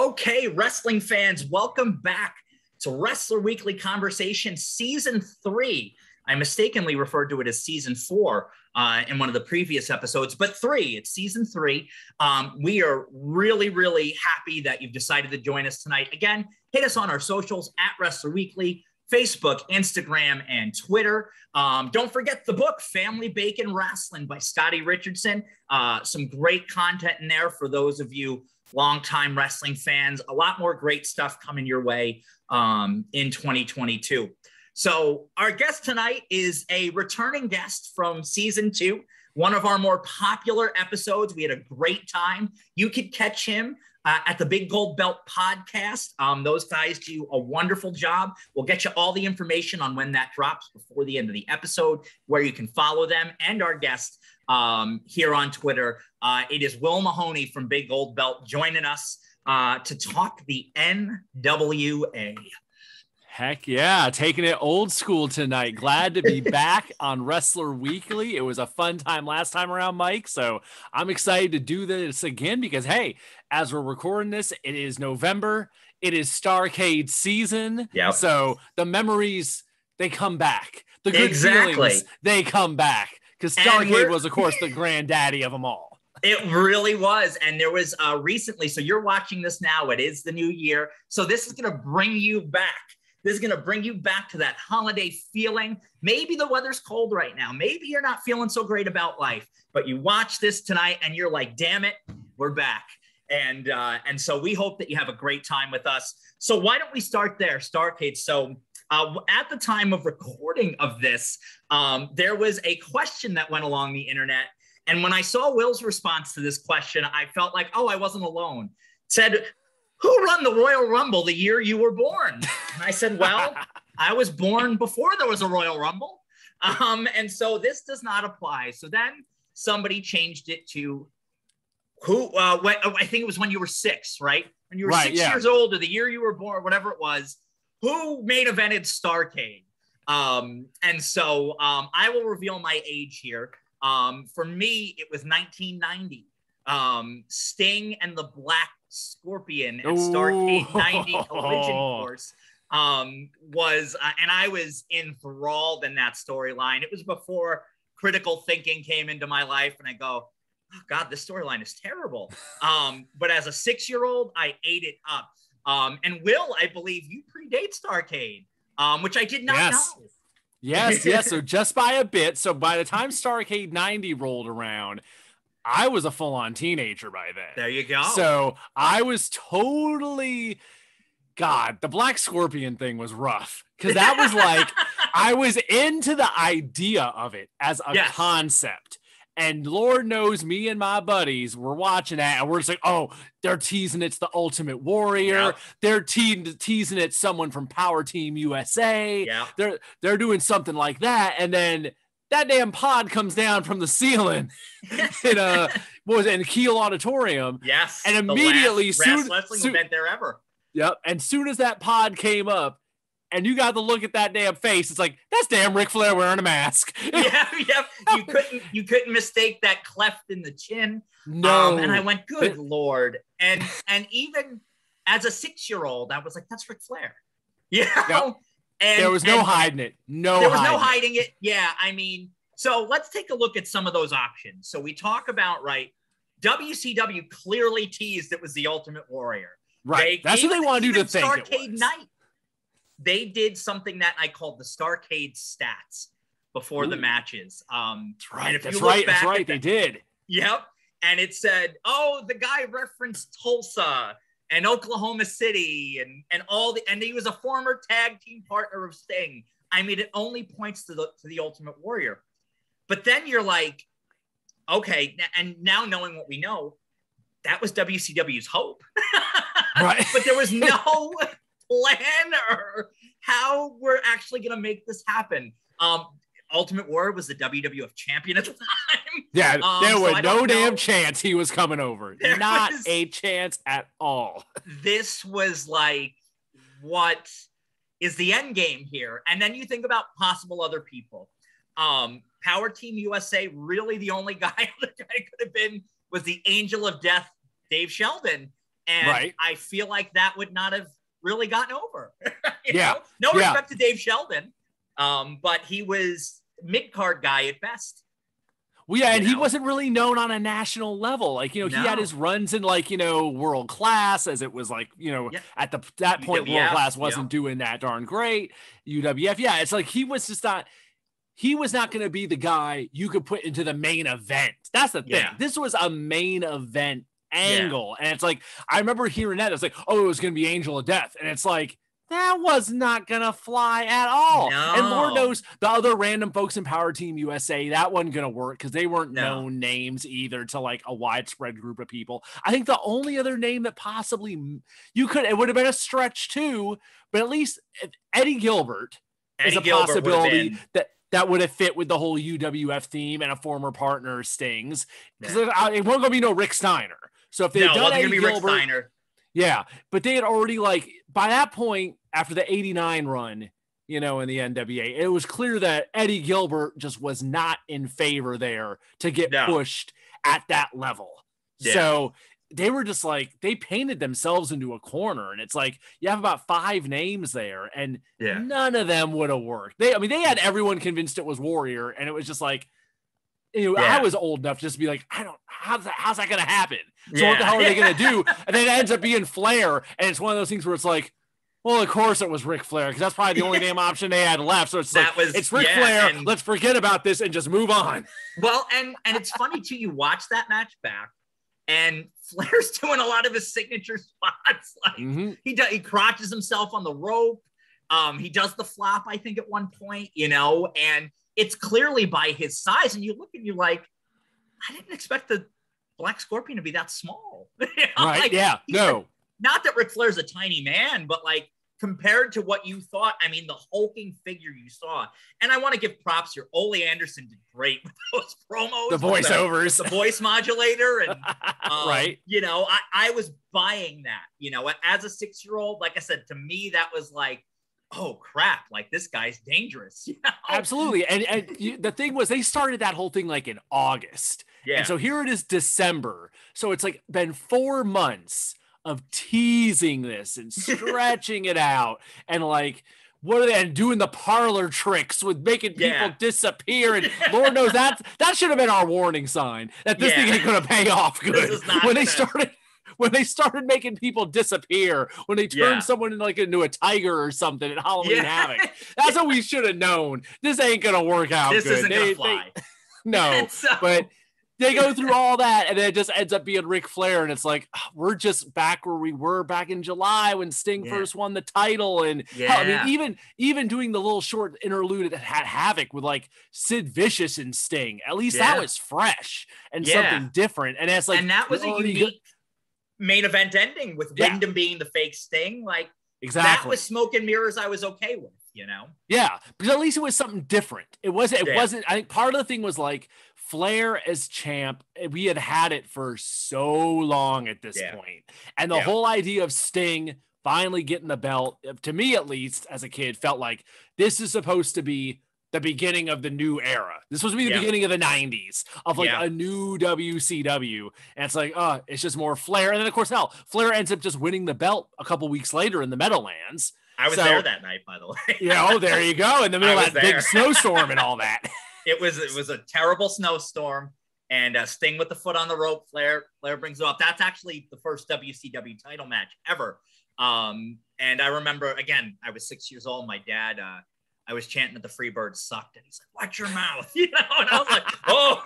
Okay, wrestling fans, welcome back to Wrestler Weekly Conversation Season 3. I mistakenly referred to it as Season 4 in one of the previous episodes, but 3, it's Season 3. We are really happy that you've decided to join us tonight. Again, hit us on our socials at Wrestler Weekly, Facebook, Instagram, and Twitter. Don't forget the book, Family Bacon Wrestling by Scottie Richardson. Some great content in there for those of you longtime wrestling fans. A lot more great stuff coming your way in 2022. So our guest tonight is a returning guest from Season 2, one of our more popular episodes. We had a great time. You could catch him at the Big Gold Belt podcast. Those guys do a wonderful job. We'll get you all the information on when that drops before the end of the episode, where you can follow them and our guest here on Twitter. It is Will Mahoney from Big Gold Belt joining us to talk the NWA. Heck yeah, taking it old school tonight. Glad to be back on Wrestler Weekly. It was a fun time last time around, Mike. So I'm excited to do this again because, hey, as we're recording this, it is November. It is Starrcade season. Yep. So the memories, they come back. The good feelings, they come back. Because Starrcade was, of course, the granddaddy of them all. It really was. And there was recently, so you're watching this now. It is the new year. So this is going to bring you back. This is going to bring you back to that holiday feeling. Maybe the weather's cold right now. Maybe you're not feeling so great about life, but you watch this tonight and you're like, damn it, we're back. And so we hope that you have a great time with us. So why don't we start there, Starrcade? So at the time of recording of this, there was a question that went along the internet. And when I saw Will's response to this question, I felt like, oh, I wasn't alone. It said, who run the Royal Rumble the year you were born? And I said, well, I was born before there was a Royal Rumble. And so this does not apply. So then somebody changed it to who, I think it was when you were 6, right? When you were 6 years old or the year you were born, whatever it was, who main evented Starrcade? And so I will reveal my age here. For me, it was 1990. Sting and the Black Scorpion at Starrcade 90 Collision Course was, and I was enthralled in that storyline. It was before critical thinking came into my life, and I go, oh God, this storyline is terrible. But as a 6-year-old, I ate it up. And Will, I believe you predate Starrcade, which I did not know. Yes. So just by a bit. So by the time Starrcade 90 rolled around, I was a full-on teenager by then. There you go. So I was totally, God, the Black Scorpion thing was rough. Because that was like, I was into the idea of it as a concept. And Lord knows me and my buddies were watching that. And we're just like, oh, they're teasing it's the Ultimate Warrior. Yep. They're teasing it's someone from Power Team USA. Yep. They're doing something like that. And then that damn pod comes down from the ceiling in Kiel Auditorium. Yes. And immediately wrestling event there ever. Yep. And soon as that pod came up and you got to look at that damn face, it's like, that's damn Ric Flair wearing a mask. Yeah. You couldn't mistake that cleft in the chin. No. And I went, good Lord. And even as a 6-year-old, I was like, that's Ric Flair. You know? Yep. And there was no hiding it. No hiding it. Yeah, I mean, so let's take a look at some of those options. So we talk about, WCW clearly teased it was the Ultimate Warrior. Right. That's what they wanted you to think Starrcade night. They did something that I called the Starrcade stats before the matches. That's right. They did. Yep. And it said, oh, the guy referenced Tulsa and Oklahoma City and he was a former tag team partner of Sting. I mean, it only points to the Ultimate Warrior. But then you're like, okay, and now knowing what we know, that was WCW's hope. Right. But there was no plan or how we're actually going to make this happen. Ultimate Warrior was the WWF champion at the time. Yeah, there was no damn chance he was coming over. Not a chance at all. This was like, what is the end game here? And then you think about possible other people. Power Team USA, really the only guy that could have been was the Angel of Death, Dave Sheldon. And I feel like that would not have really gotten over. you know? No respect to Dave Sheldon, but he was mid-card guy at best. Well, yeah, and he wasn't really known on a national level. Like, he had his runs in, like, world class, as it was like, at that point, UWF, world class wasn't doing that darn great. UWF, it's like he was not going to be the guy you could put into the main event. That's the thing. Yeah. This was a main event angle. And it's like, I remember hearing that. It's like, oh, it was going to be Angel of Death. And it's like, that was not going to fly at all. No. And Lord knows the other random folks in Power Team USA, that wasn't going to work because they weren't known names either to like a widespread group of people. I think the only other name that possibly it would have been a stretch too, but at least Eddie Gilbert is a possibility that would have fit with the whole UWF theme and a former partner of Sting's. Because it wasn't going to be no Rick Steiner. So if they had done Eddie Gilbert, Rick Steiner. Yeah, but they had already, like, by that point, after the 89 run, in the NWA, it was clear that Eddie Gilbert just was not in favor there to get pushed at that level. Yeah. So they were just like, they painted themselves into a corner, and it's like, you have about 5 names there, and none of them would have worked. They had everyone convinced it was Warrior, and it was just like, I was old enough just to be like, how's that going to happen? So what the hell are they going to do? And then it ends up being Flair. And it's one of those things where it's like, well, of course it was Ric Flair, because that's probably the only name option they had left. So it's it's Ric Flair. And let's forget about this and just move on. Well, and it's funny too, you watch that match back and Flair's doing a lot of his signature spots. Like he crotches himself on the rope. He does the flop, I think, at one point, and it's clearly by his size. And you look and you're like, I didn't expect the Black Scorpion to be that small. Right. Like, no. Not that Ric Flair's a tiny man, but like compared to what you thought, the hulking figure you saw. And I want to give props here. Ole Anderson did great with those promos. The voiceovers. The voice modulator. And, right. I was buying that, as a 6-year-old, like I said, to me, that was like, oh crap, like this guy's dangerous. Absolutely. And the thing was, they started that whole thing like in August. Yeah. And so here it is December. So it's like been 4 months of teasing this and stretching it out. And like, what are they doing the parlor tricks with making people disappear? And Lord knows that should have been our warning sign that this thing ain't going to pay off good. When they started making people disappear, when they turned someone into a tiger or something at Halloween Havoc, that's what we should have known. This ain't gonna work out. This isn't gonna fly. No, but they go through all that, and then it just ends up being Ric Flair, and it's like we're just back where we were back in July when Sting first won the title, and even doing the little short interlude that had Havoc with like Sid Vicious and Sting. At least that was fresh and something different, and it's like, and that was a unique main event ending with Wyndham being the fake Sting. Like, that was smoke and mirrors I was okay with, Yeah, because at least it was something different. It wasn't, I think part of the thing was like Flair as champ, we had it for so long at this point. And the whole idea of Sting finally getting the belt, to me at least as a kid, felt like this is supposed to be the beginning of the new era. This was to be the beginning of the 90s of like a new WCW. And it's like, it's just more Flair. And then of course, Flair ends up just winning the belt a couple weeks later in the Meadowlands. I was there that night, by the way. There you go. In the middle of that big snowstorm and all that. It was a terrible snowstorm, and Sting with the foot on the rope. Flair brings it up. That's actually the first WCW title match ever. And I remember, again, I was 6 years old. My dad, I was chanting that the Freebirds sucked, and he's like, "Watch your mouth," and I was like, "Oh,"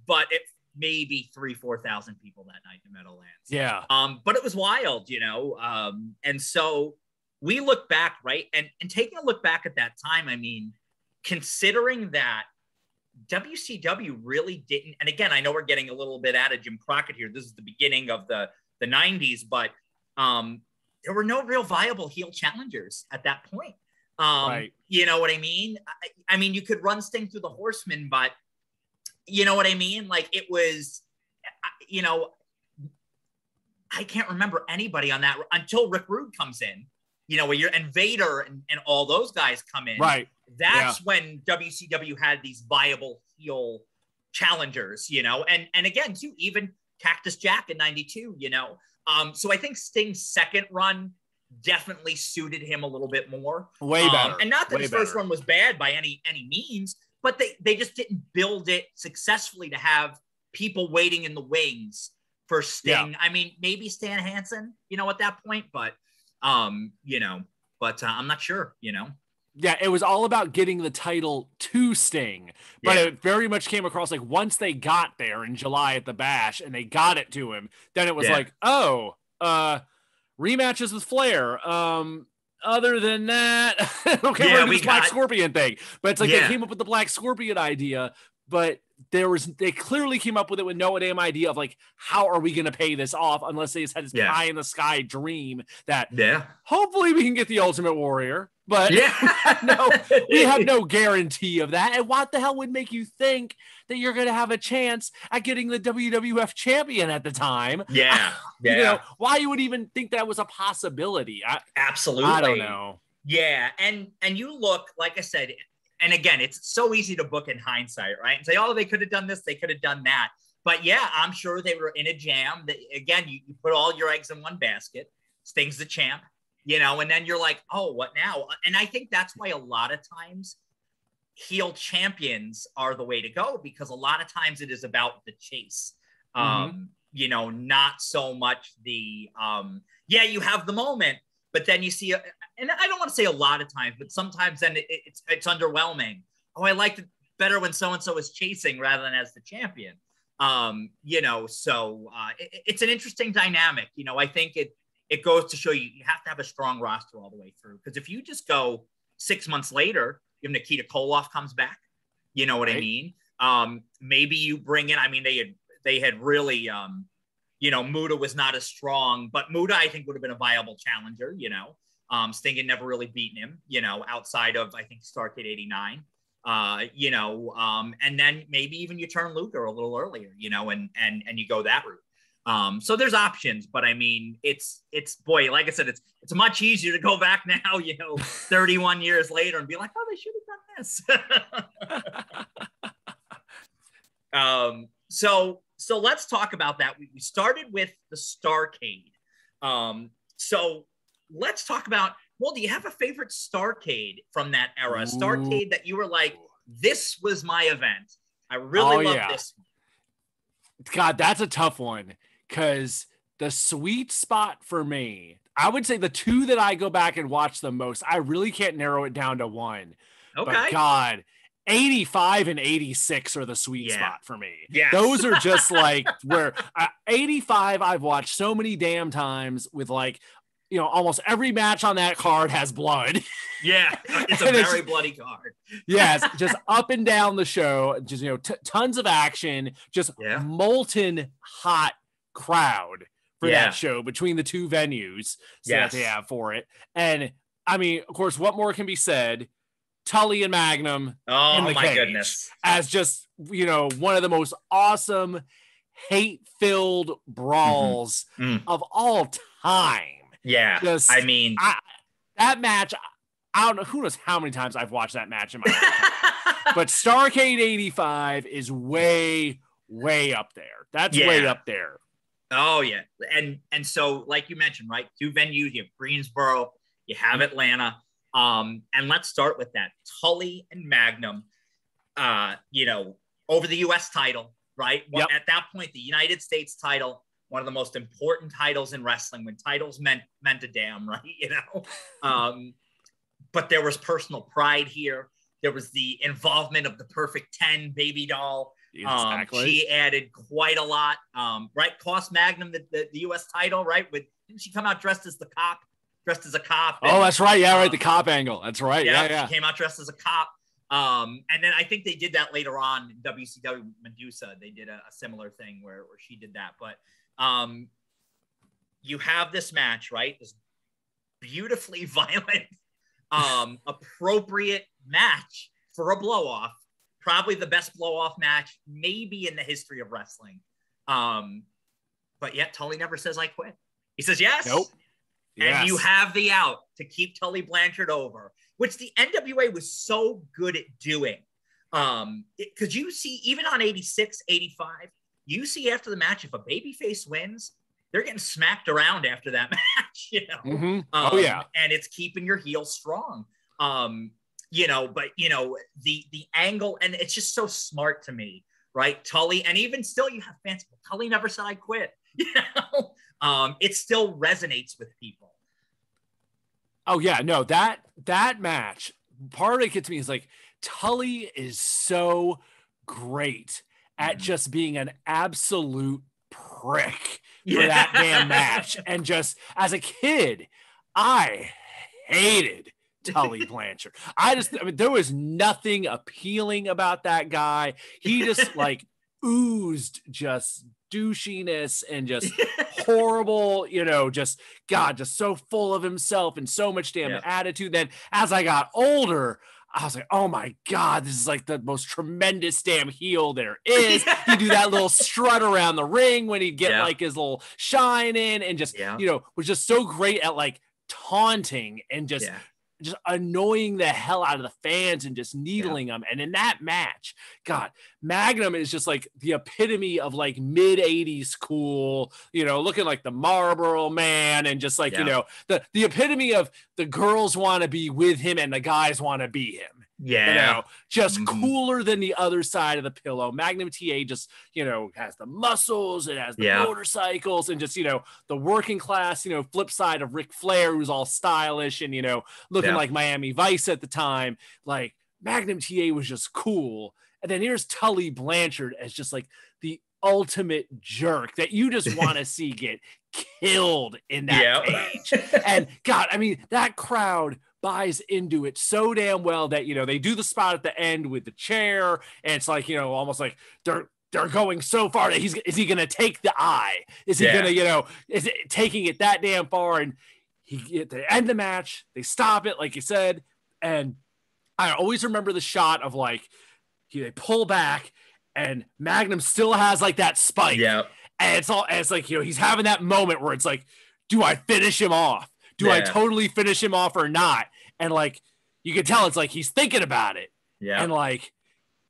but it maybe 3,000-4,000 people that night in Meadowlands. Yeah. But it was wild, and so we look back, right, and taking a look back at that time, considering that WCW really didn't, and again, I know we're getting a little bit out of Jim Crockett here. This is the beginning of the 90s, but there were no real viable heel challengers at that point. Right. You know what I mean? I mean, you could run Sting through the Horsemen, but you know what I mean? Like it was, I can't remember anybody on that until Rick Rude comes in, and Vader and all those guys come in. Right. That's when WCW had these viable heel challengers, and again, too, even Cactus Jack in 92, you know? So I think Sting's second run definitely suited him a little bit more. Way better. And not that Way his better. first run was bad by any means, but they just didn't build it successfully to have people waiting in the wings for Sting. Yeah. I mean, maybe Stan Hansen, you know, at that point, but, you know, but I'm not sure, you know? Yeah, it was all about getting the title to Sting, but it very much came across like once they got there in July at the Bash and they got it to him, then it was like, oh, rematches with Flair. Other than that, okay, we're gonna do this Black Scorpion thing. But it's like they came up with the Black Scorpion idea, but they clearly came up with it with no damn idea of like, how are we going to pay this off unless they just had this pie in the sky dream that hopefully we can get the Ultimate Warrior, but we have no guarantee of that. And what the hell would make you think that you're going to have a chance at getting the WWF champion at the time? You know, why you would even think that was a possibility? Absolutely. I don't know. Yeah. And you look, like I said, and again, it's so easy to book in hindsight, right? And say, oh, they could have done this, they could have done that. But yeah, I'm sure they were in a jam. That, again, you put all your eggs in one basket. Sting's the champ, you know, and then you're like, oh, what now? And I think that's why a lot of times heel champions are the way to go, because a lot of times it is about the chase. You know, not so much the, you have the moment, but then you see, and I don't want to say a lot of times, but sometimes then it's underwhelming. Oh, I liked it better when so-and-so is chasing rather than as the champion. You know, so it's an interesting dynamic. You know, I think it goes to show you have to have a strong roster all the way through. Because if you just go 6 months later, if Nikita Koloff comes back, you know what I mean? Maybe you bring in, I mean, they had really, you know, Muta was not as strong, but Muta, I think, would have been a viable challenger, you know. Sting had never really beaten him, you know, outside of, I think, Starrcade 89. You know, and then maybe even you turn Luger a little earlier, you know, and you go that route. So there's options, but I mean, it's boy, like I said, it's much easier to go back now, you know, 31 years later and be like, oh, they should have done this. So let's talk about that. We started with the Starrcade. So let's talk about, well, do you have a favorite Starrcade from that era? Starrcade that you were like, this was my event. I really love this one. God, that's a tough one, because the sweet spot for me, I would say the two that I go back and watch the most, I really can't narrow it down to one. Okay. But God, 85 and 86 are the sweet spot for me. Yes. Those are just like where 85 I've watched so many damn times with like, you know, almost every match on that card has blood. Yeah, it's a very bloody card. Yes, just up and down the show, just, you know, tons of action, just molten hot crowd for that show between the two venues that they have for it. And I mean, of course, what more can be said? Tully and Magnum in the cage goodness, as just, you know, one of the most awesome hate-filled brawls of all time. Yeah, just, I mean, that match, I don't know, who knows how many times I've watched that match in my life. But Starrcade 85 is way, way up there. That's way up there. Oh, yeah. And so, like you mentioned, right, two venues, you have Greensboro, you have Atlanta. And let's start with that. Tully and Magnum, you know, over the U.S. title, right? Well, at that point, the United States title, one of the most important titles in wrestling, when titles meant a damn, right? You know, but there was personal pride here. There was the involvement of the Perfect 10 baby doll. Exactly. She added quite a lot, right? Cost Magnum the U.S. title, right? Didn't she come out dressed as a cop? And, that's right. Yeah, right. The cop angle. That's right. Yeah. She came out dressed as a cop. And then I think they did that later on in WCW Medusa. They did a similar thing where she did that. But you have this match, right? This beautifully violent, appropriate match for a blow-off. Probably the best blow-off match maybe in the history of wrestling. But yet Tully never says, I quit. He says, yes. Nope. And you have the out to keep Tully Blanchard over, which the NWA was so good at doing. Because you see, even on 86, 85, you see after the match, if a babyface wins, they're getting smacked around after that match, you know? Mm-hmm. Oh yeah. And it's keeping your heel strong. You know, but you know, the angle, and it's just so smart to me, right? Tully, and even still you have fans, Tully never said I quit, you know? It still resonates with people. Oh yeah, no, that match, part of it gets me is like, Tully is so great at just being an absolute prick for that damn match. And just as a kid, I hated Tully Blanchard. I mean, there was nothing appealing about that guy. He just like oozed just douchiness and just horrible, you know, just God, just so full of himself and so much damn attitude. Then as I got older, I was like, oh my God, this is like the most tremendous damn heel there is. He'd do that little strut around the ring when he'd get like his little shine in, and just, you know, was just so great at like taunting and just annoying the hell out of the fans and just needling them. And in that match, God, Magnum is just like the epitome of like mid-80s cool, you know, looking like the Marlboro Man, and just like, you know, the epitome of the girls want to be with him and the guys want to be him. You know, just cooler than the other side of the pillow. Magnum TA just, you know, has the muscles, it has the motorcycles, and just, you know, the working class, you know, flip side of Ric Flair, who's all stylish and, you know, looking like Miami Vice at the time. Like, Magnum TA was just cool. And then here's Tully Blanchard as just like the ultimate jerk that you just want to see get killed in that cage. And God, I mean, that crowd buys into it so damn well that, you know, they do the spot at the end with the chair, and it's like, you know, almost like they're going so far that is he gonna take the eye? Is he gonna, you know, is it taking it that damn far? And they end the match, they stop it like you said, and I always remember the shot of like they pull back and Magnum still has like that spike, and it's like, you know, he's having that moment where it's like, do I finish him off? Do I totally finish him off or not? And like, you can tell it's like he's thinking about it. And like,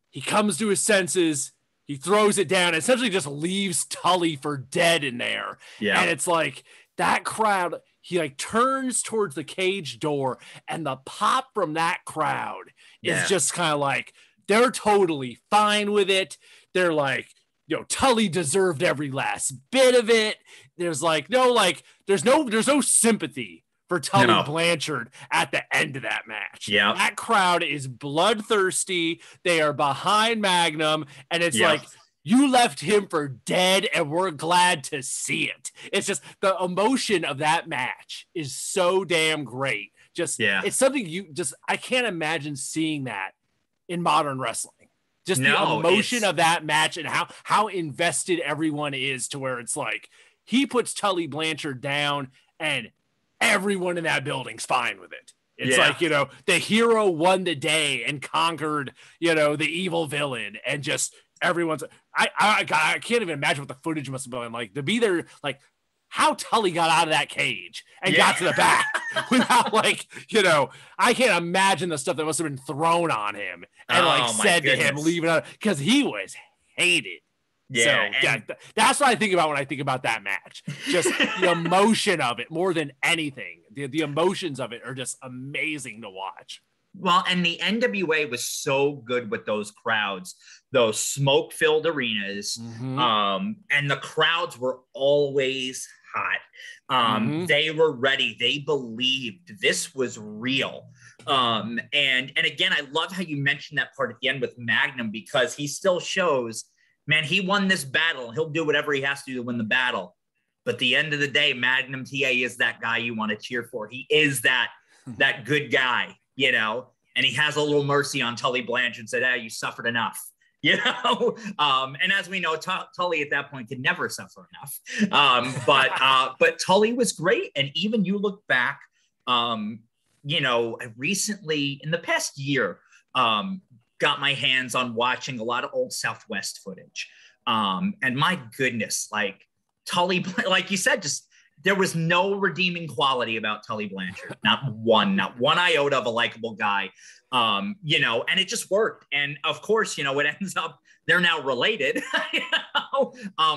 he comes to his senses, he throws it down, and essentially just leaves Tully for dead in there. And it's like that crowd, he like turns towards the cage door, and the pop from that crowd is just kind of like, they're totally fine with it. They're like, you know, Tully deserved every last bit of it. There's like there's no sympathy for Tully Blanchard at the end of that match. That crowd is bloodthirsty. They are behind Magnum, and it's like, you left him for dead, and we're glad to see it. It's just the emotion of that match is so damn great. Just it's something I can't imagine seeing that in modern wrestling. Just the emotion of that match and how invested everyone is, to where it's like he puts Tully Blanchard down and everyone in that building's fine with it. It's like, you know, the hero won the day and conquered, you know, the evil villain, and just everyone's I can't even imagine what the footage must have been like to be there, like how Tully got out of that cage and got to the back without, like, you know, I can't imagine the stuff that must have been thrown on him and said to him, leave it out, because he was hated. So that's what I think about when I think about that match. Just the emotion of it more than anything. The emotions of it are just amazing to watch. Well, and the NWA was so good with those crowds, those smoke-filled arenas, and the crowds were always hot. They were ready. They believed this was real. And again, I love how you mentioned that part at the end with Magnum, because he still shows, man, he won this battle. He'll do whatever he has to do to win the battle. But at the end of the day, Magnum TA is that guy you want to cheer for. He is that good guy, you know, and he has a little mercy on Tully Blanchard and said, you suffered enough. You know, and as we know, Tully at that point could never suffer enough. But Tully was great. And even you look back, you know, I recently, in the past year, got my hands on watching a lot of old Southwest footage. And my goodness, like Tully, like you said, just there was no redeeming quality about Tully Blanchard. Not one iota of a likable guy. You know, and it just worked. And of course, you know, it ends up they're now related,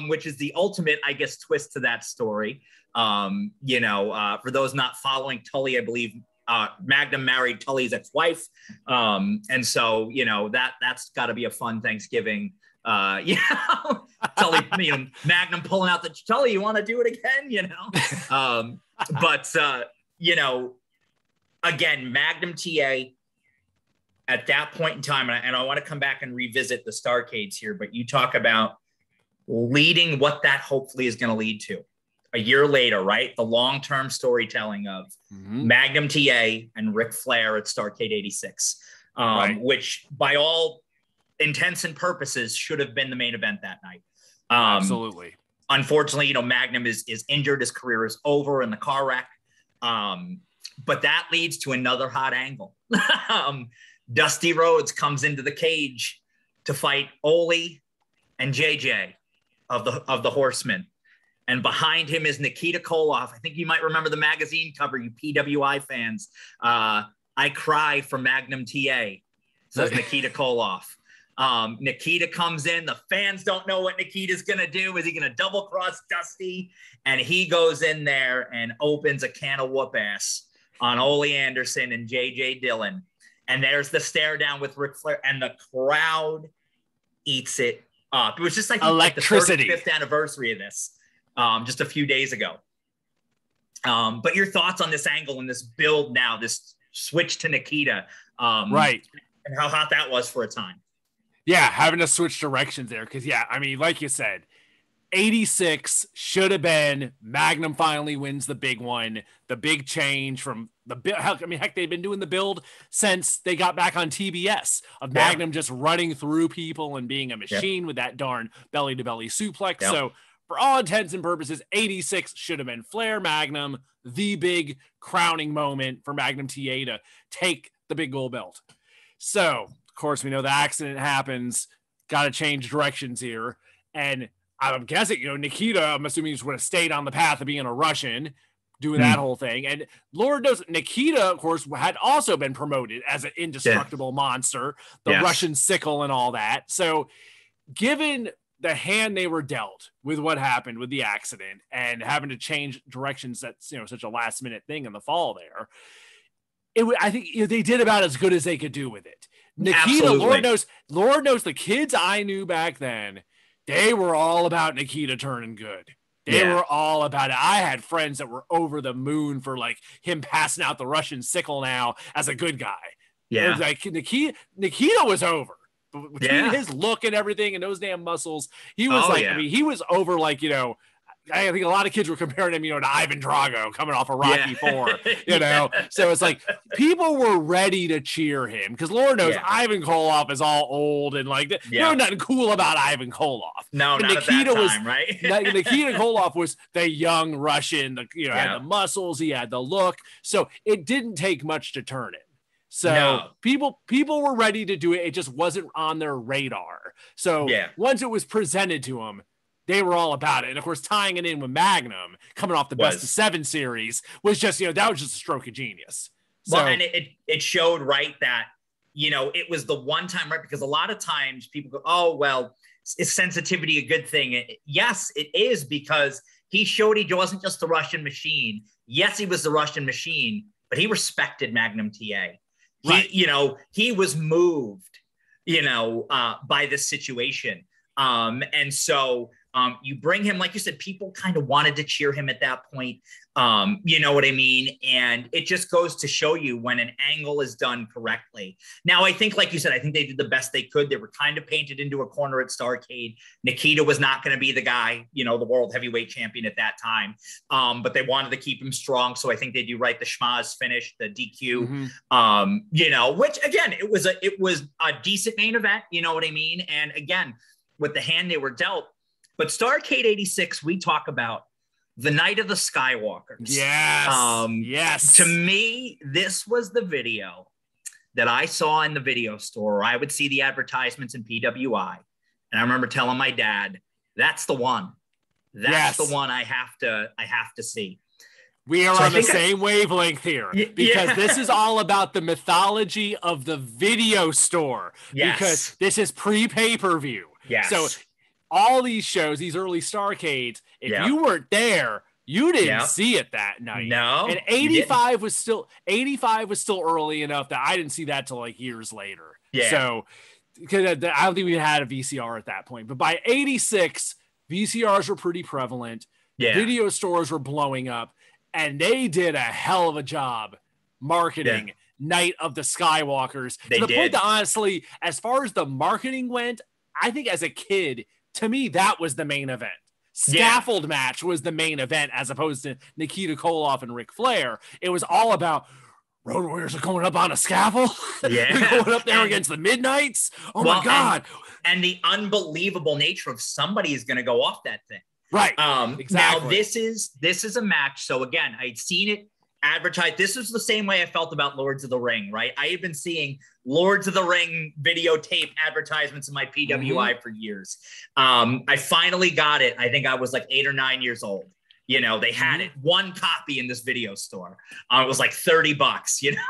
which is the ultimate, I guess, twist to that story. For those not following Tully, I believe Magnum married Tully's ex-wife. And so, that's got to be a fun Thanksgiving. Tully, Magnum pulling out the Tully, you want to do it again, again, Magnum TA at that point in time, and I want to come back and revisit the Starrcades here, but you talk about leading what that hopefully is going to lead to a year later, right? The long-term storytelling of Magnum TA and Ric Flair at Starrcade 86, right, which by all intents and purposes should have been the main event that night. Absolutely. Unfortunately, Magnum is injured. His career is over in the car wreck. But that leads to another hot angle. Dusty Rhodes comes into the cage to fight Ole and JJ of the Horsemen. And behind him is Nikita Koloff. I think you might remember the magazine cover, you PWI fans. I cry for Magnum TA, says Nikita Koloff. Nikita comes in. The fans don't know what Nikita's going to do. Is he going to double cross Dusty? And he goes in there and opens a can of whoop ass on Ole Anderson and JJ Dillon. And there's the stare down with Ric Flair, and the crowd eats it up. It was just like electricity. The 35th anniversary of this, just a few days ago. But your thoughts on this angle and this build now, this switch to Nikita, right, and how hot that was for a time. Yeah, having to switch directions there. Because, like you said, 86 should have been Magnum finally wins the big one, the big change from the build. Heck, they've been doing the build since they got back on TBS of Magnum just running through people and being a machine with that darn belly-to-belly suplex. Yep. So for all intents and purposes, 86 should have been Flair Magnum, the big crowning moment for Magnum TA to take the big gold belt. So, of course, we know the accident happens, got to change directions here. And I'm guessing, Nikita, I'm assuming he just would have stayed on the path of being a Russian, doing that whole thing. And Lord knows, Nikita, of course, had also been promoted as an indestructible monster, the Russian sickle and all that. So given the hand they were dealt with what happened with the accident and having to change directions, that's, such a last minute thing in the fall there, I think they did about as good as they could do with it. Nikita, absolutely. Lord knows the kids I knew back then, they were all about Nikita turning good. They were all about it. I had friends that were over the moon for like him passing out the Russian sickle now as a good guy. Yeah. It was like Nikita was over. Between his look and everything and those damn muscles, he was he was over like, I think a lot of kids were comparing him, to Ivan Drago coming off of Rocky IV, So it's like people were ready to cheer him because Lord knows Ivan Koloff is all old and like there's nothing cool about Ivan Koloff. No, not Nikita at that time, right? Nikita Koloff was the young Russian, had the muscles, he had the look, so it didn't take much to turn him. So people were ready to do it. It just wasn't on their radar. So once it was presented to them, they were all about it. And of course, tying it in with Magnum coming off the best of 7 series was just, that was just a stroke of genius. So, well, and it showed, right, that, it was the one time, right? Because a lot of times people go, oh, well, is sensitivity a good thing? Yes, it is, because he showed he wasn't just the Russian machine. Yes, he was the Russian machine, but he respected Magnum TA. Right. He was moved, by this situation. And so you bring him, like you said, people kind of wanted to cheer him at that point. You know what I mean? And it just goes to show you when an angle is done correctly. Now, I think, like you said, I think they did the best they could. They were kind of painted into a corner at Starrcade. Nikita was not going to be the guy, the world heavyweight champion at that time. But they wanted to keep him strong. So I think they do right. The schmaz finish, the DQ, which again, it was a decent main event. You know what I mean? And again, with the hand they were dealt. But Starrcade 86, we talk about the night of the Skywalkers. Yes. Yes. To me, this was the video that I saw in the video store. I would see the advertisements in PWI. And I remember telling my dad, that's the one. That's the one I have to see. We are on the same wavelength here because this is all about the mythology of the video store because this is pre-pay-per-view. Yes. So all these shows, these early Starrcades, if you weren't there, you didn't see it that night. No. And 85 was still early enough that I didn't see that till like years later. Yeah. So because I don't think we had a VCR at that point. But by 86, VCRs were pretty prevalent. Yeah. Video stores were blowing up, and they did a hell of a job marketing Night of the Skywalkers. They to the did. point that, honestly, as far as the marketing went, I think as a kid, to me, that was the main event. Scaffold match was the main event as opposed to Nikita Koloff and Ric Flair. It was all about Road Warriors are going up on a scaffold. Yeah. They're going up there against the Midnights. Oh my God. And the unbelievable nature of somebody is going to go off that thing. Right. Exactly. Now this is a match. So again, I'd seen it advertised. This was the same way I felt about Lords of the Ring, right? I had been seeing Lords of the Ring videotape advertisements in my PWI for years. I finally got it. I think I was like 8 or 9 years old. You know, they had it, one copy in this video store. It was like $30, you know.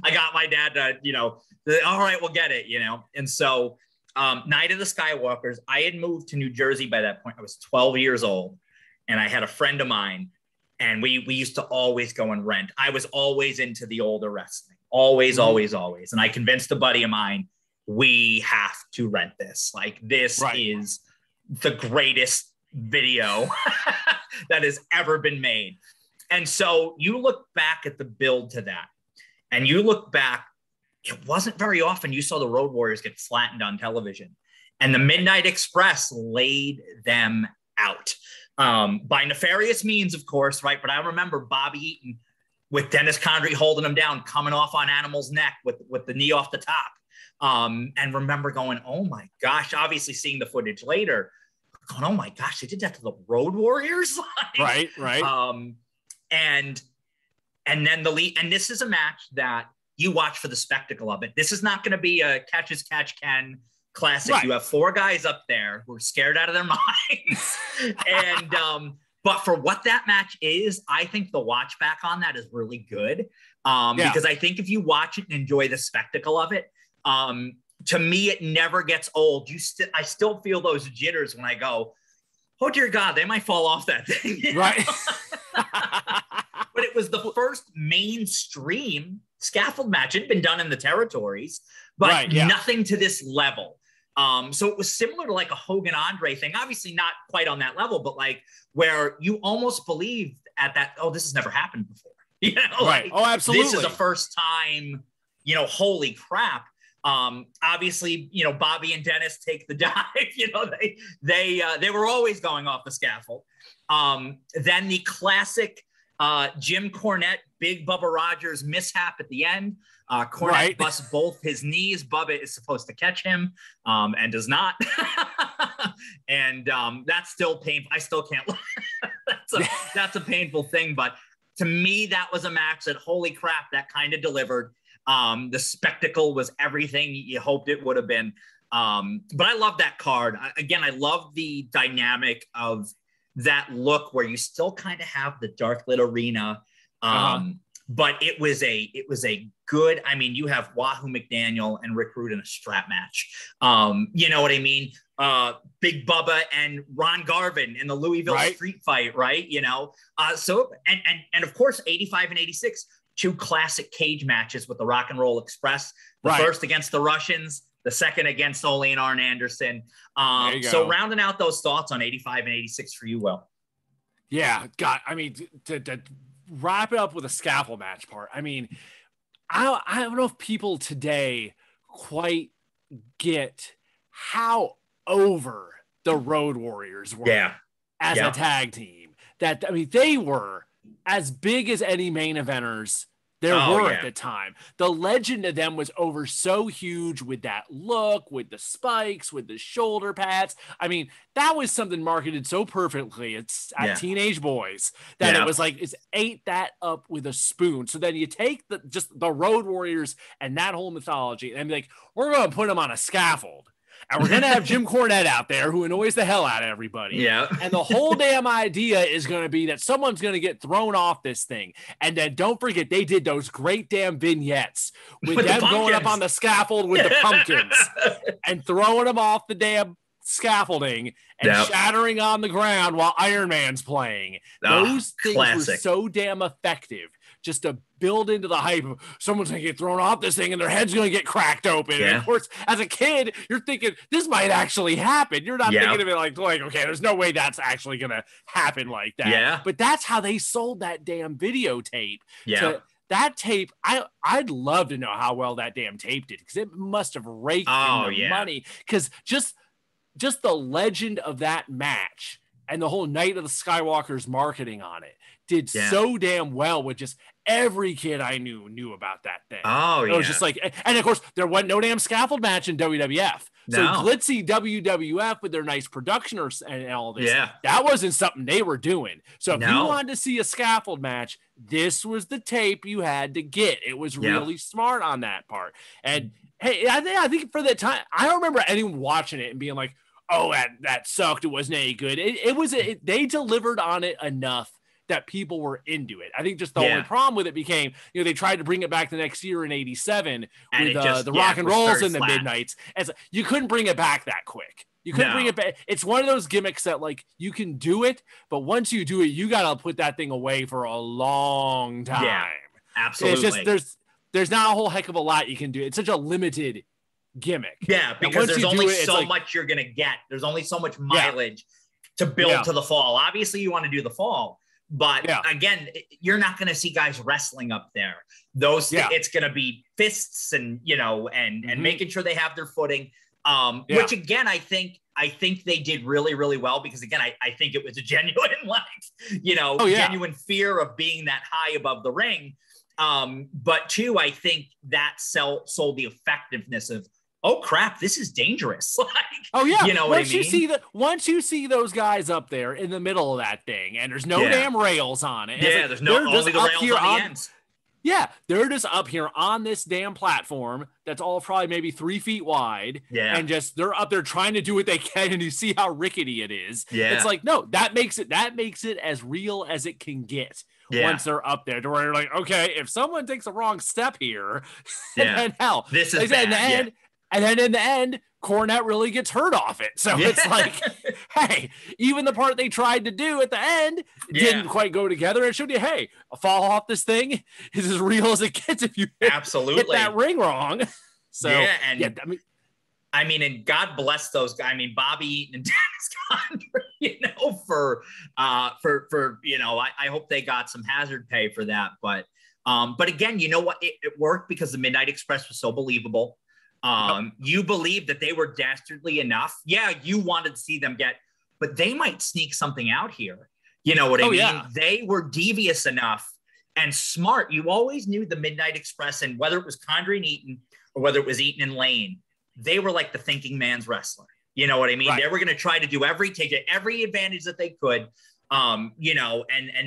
I got my dad to, you know, all right, we'll get it, you know. And so Night of the Skywalkers, I had moved to New Jersey by that point. I was 12 years old, and I had a friend of mine, and we used to always go and rent. I was always into the older wrestling, always. And I convinced a buddy of mine, we have to rent this. Like, this is the greatest video that has ever been made. And so you look back at the build to that, and you look back, it wasn't very often you saw the Road Warriors get flattened on television. And the Midnight Express laid them out. By nefarious means, of course, right? But I remember Bobby Eaton with Dennis Condrey holding him down, coming off on Animal's neck with the knee off the top. And remember going, oh my gosh, obviously seeing the footage later, going, oh my gosh, they did that to the Road Warriors? Like, right. And then the lead, and this is a match that you watch for the spectacle of it. This is not going to be a catch as catch can classic. You have 4 guys up there who are scared out of their minds. And but for what that match is, I think the watch back on that is really good. Because I think if you watch it and enjoy the spectacle of it, to me, it never gets old. I still feel those jitters when I go, oh dear God, they might fall off that thing. You know? Right. But it was the first mainstream scaffold match. It had been done in the territories, but nothing to this level. So it was similar to like a Hogan Andre thing, obviously not quite on that level, but like where you almost believed at that, oh, this has never happened before. You know, right. Oh, absolutely. This is the first time, you know, holy crap. Obviously, you know, Bobby and Dennis take the dive, you know, they were always going off the scaffold. Then the classic Jim Cornette, Big Bubba Rogers mishap at the end. Cornette busts both his knees. Bubba is supposed to catch him and does not. And that's still painful. I still can't. That's a painful thing. But to me, that was a match that, holy crap, that kind of delivered. The spectacle was everything you hoped it would have been. But I love that card. I love the dynamic of that look where you still kind of have the dark lit arena. But it was a good, I mean, you have Wahoo McDaniel and Rick Rude in a strap match. You know what I mean? Big Bubba and Ron Garvin in the Louisville street fight, right? You know, so, and of course, 85 and 86, 2 classic cage matches with the Rock and Roll Express. The first against the Russians, the second against Ole and Arn Anderson. So rounding out those thoughts on 85 and 86 for you, Will. Yeah, God, I mean, to wrap it up with a scaffold match part. I mean, I don't know if people today quite get how over the Road Warriors were as a tag team. That, I mean, they were as big as any main eventers there were at the time. The legend of them was over so huge with that look, with the spikes, with the shoulder pads. I mean, that was something marketed so perfectly at teenage boys that it was like, it's ate that up with a spoon. So then you take the Road Warriors and that whole mythology and be like, we're going to put them on a scaffold. and we're going to have Jim Cornette out there who annoys the hell out of everybody. Yeah. And the whole damn idea is going to be that someone's going to get thrown off this thing. And then don't forget, they did those great damn vignettes with them going up on the scaffold with the pumpkins and throwing them off the damn scaffolding and shattering on the ground while Iron Man's playing. Those things were so damn effective just to build into the hype of someone's gonna get thrown off this thing and their head's gonna get cracked open. And of course, as a kid, you're thinking this might actually happen. You're not thinking of it like, okay, there's no way that's actually gonna happen like that. Yeah. But that's how they sold that damn videotape. Yeah. That tape, I'd love to know how well that damn tape did, because it must have raked in the money. Because just the legend of that match and the whole Night of the Skywalker's marketing on it did so damn well with just every kid I knew about that thing. It was just like, and of course there wasn't no damn scaffold match in WWF. So glitzy WWF with their nice production and all this, that wasn't something they were doing. So if you wanted to see a scaffold match, this was the tape you had to get. It was really smart on that part. And hey, I think for that time, I don't remember anyone watching it and being like, oh, that sucked. It wasn't any good. They delivered on it enough that people were into it. I think just the only problem with it became, they tried to bring it back the next year in '87 with the rock and rolls and the midnights. And so you couldn't bring it back that quick. You couldn't bring it back. It's one of those gimmicks that like you can do it, but once you do it, you got to put that thing away for a long time. Yeah, absolutely. It's just, there's not a whole heck of a lot you can do. It's such a limited gimmick. Yeah, because there's only so much you're going to get. There's only so much mileage to build to the fall. Obviously you want to do the fall, but again, you're not going to see guys wrestling up there. It's going to be fists and, and making sure they have their footing. Which again, I think they did really, really well, because again, I think it was a genuine, genuine fear of being that high above the ring. But two, I think that sold the effectiveness of, oh crap, this is dangerous. You know what I mean? Once you see those guys up there in the middle of that thing, and there's no damn rails on it. There's only the rails on the ends. Yeah, they're just up here on this damn platform that's all probably maybe 3 feet wide. Yeah. And just they're up there trying to do what they can, and you see how rickety it is. Yeah. It's like, no, that makes it as real as it can get. Once they're up there, to where you're like, okay, if someone takes a wrong step here, then hell, this is bad. And then in the end, Cornette really gets hurt off it. So it's like, hey, even the part they tried to do at the end didn't quite go together. It showed you, hey, a fall off this thing is as real as it gets if you hit that ring wrong. So I mean, and God bless those guys. I mean, Bobby Eaton and Dennis Condrey, for I hope they got some hazard pay for that. But again, you know what? It worked because the Midnight Express was so believable. You believed that they were dastardly enough. Yeah, you wanted to see them but they might sneak something out here. You know what I mean? Yeah. They were devious enough and smart. You always knew the Midnight Express, and whether it was Condrey and Eaton or whether it was Eaton and Lane, they were like the thinking man's wrestler. You know what I mean? Right. They were going to try to do take every advantage that they could. And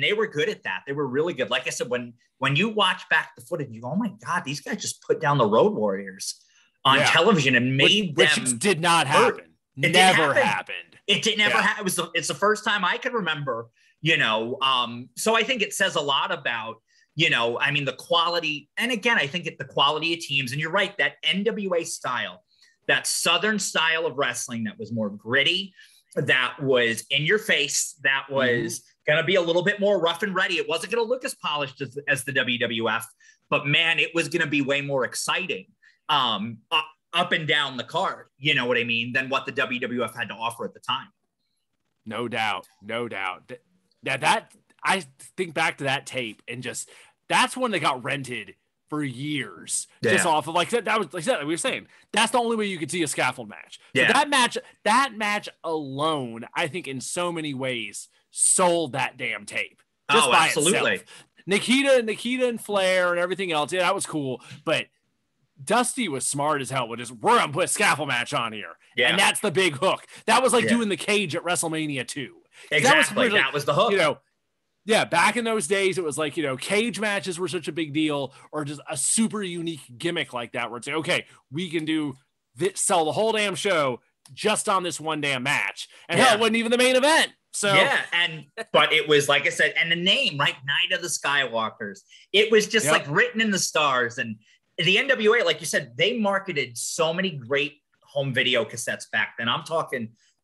they were good at that. They were really good. Like I said, when you watch back the footage, you go, oh my God, these guys just put down the Road Warriors on television and made them. Which did not happen. Never happened. It didn't ever happen. It's the first time I could remember, so I think it says a lot about, the quality. And again, I think the quality of teams, and you're right, that NWA style, that Southern style of wrestling that was more gritty, that was in your face, that was going to be a little bit more rough and ready. It wasn't going to look as polished as the WWF, but man, it was going to be way more exciting up and down the card, you know what I mean, than what the WWF had to offer at the time. No doubt. That I think back to that tape, and just that's when they got rented for years, just off of like that was like we were saying, that's the only way you could see a scaffold match. So that match alone, I think in so many ways sold that damn tape just by absolutely itself. Nikita and Flair and everything else, that was cool, but Dusty was smart as hell with just, we're gonna put a scaffold match on here, and that's the big hook. That was like doing the cage at WrestleMania 2. Exactly, that was the hook. Back in those days, it was like, cage matches were such a big deal, or just a super unique gimmick like that, where it's like, okay, we can do sell the whole damn show just on this one damn match. And hell, it wasn't even the main event. So yeah, but it was, like I said, and the name, right? Night of the Skywalkers. It was just like written in the stars. And the NWA, like you said, they marketed so many great home video cassettes back then.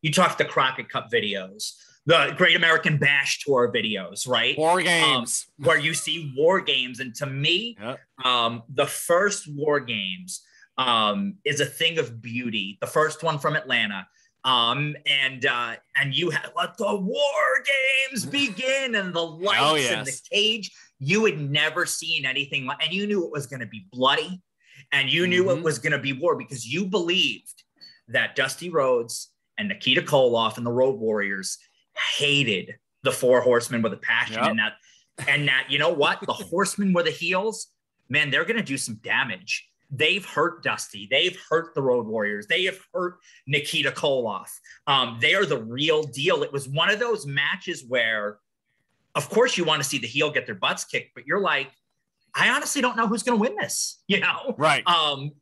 You talk the Crockett Cup videos, the Great American Bash Tour videos, right? War Games. Where you see War Games. And to me, the first War Games is a thing of beauty. The first one from Atlanta. And you had let the War Games begin, and the lights and the cage. You had never seen anything like, and you knew it was going to be bloody, and you knew it was going to be war, because you believed that Dusty Rhodes and Nikita Koloff and the Road Warriors hated the Four Horsemen with a passion, and that you know what, the Horsemen were the heels. Man, they're going to do some damage. They've hurt Dusty. They've hurt the Road Warriors. They have hurt Nikita Koloff. They are the real deal. It was one of those matches where, of course, you want to see the heel get their butts kicked, but you're like, I honestly don't know who's going to win this. You know, right?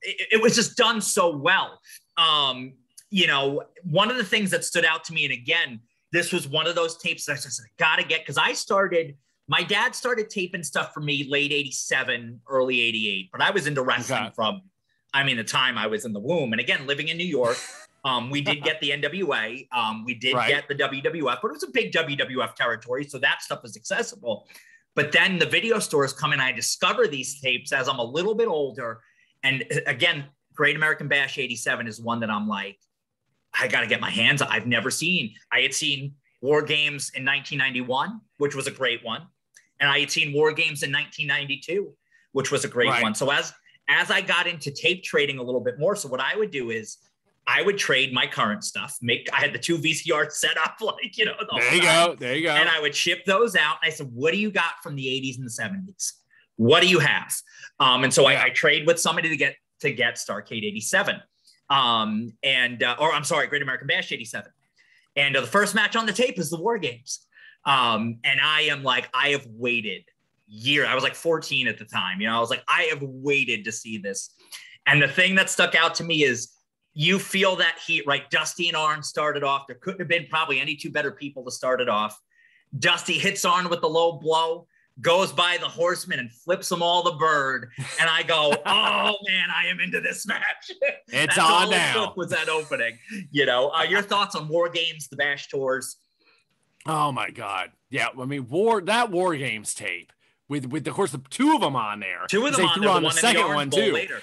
It was just done so well. You know, one of the things that stood out to me, and again, this was one of those tapes that I just got to get, because my dad started taping stuff for me late 87, early 88, but I was into wrestling from, the time I was in the womb. And again, living in New York, we did get the NWA, we did get the WWF, but it was a big WWF territory, so that stuff was accessible. But then the video stores come in, I discover these tapes as I'm a little bit older. And again, Great American Bash 87 is one that I'm like, I got to get my hands on. I've never seen. I had seen War Games in 1991, which was a great one. And I had seen War Games in 1992, which was a great one. So as I got into tape trading a little bit more, so what I would do is I would trade my current stuff. I had the 2 VCRs set up, like, you know. There you go. And I would ship those out. And I said, what do you got from the 80s and the 70s? What do you have? And so I trade with somebody to get Starrcade 87. Great American Bash 87. And the first match on the tape is the War Games. And I am like, I have waited years. I was like 14 at the time. You know, I was like, I have waited to see this. And the thing that stuck out to me is you feel that heat, right? Dusty and Arn started off. There couldn't have been probably any two better people to start it off. Dusty hits Arn with the low blow, goes by the Horseman and flips them all the bird. And I go, oh man, I am into this match. It's on now. Was that opening? You know, your thoughts on War Games, the Bash Tours? Oh my God. Yeah. I mean, War Games tape with of course the 2 of them on there. 2 of them on there. The second one too. Later.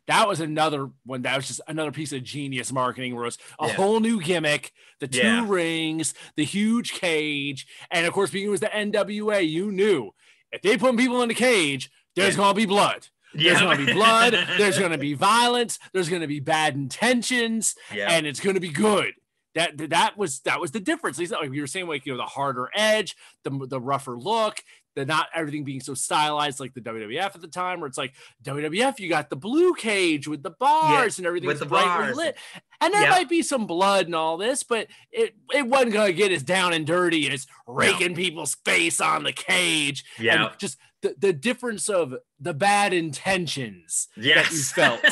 That was another one. That was just another piece of genius marketing, where it was a whole new gimmick, the 2 rings, the huge cage. And of course, being it was the NWA, you knew if they put people in the cage, there's going to be blood. There's going to be blood. There's going to be violence. There's going to be bad intentions, and it's going to be good. That was the difference. Like you were saying, like, you know, the harder edge, the rougher look, the not everything being so stylized like the WWF at the time, where it's like WWF, you got the blue cage with the bars and everything's brightly lit. And there might be some blood and all this, but it wasn't going to get as down and dirty as raking people's face on the cage. And just the difference of the bad intentions that you felt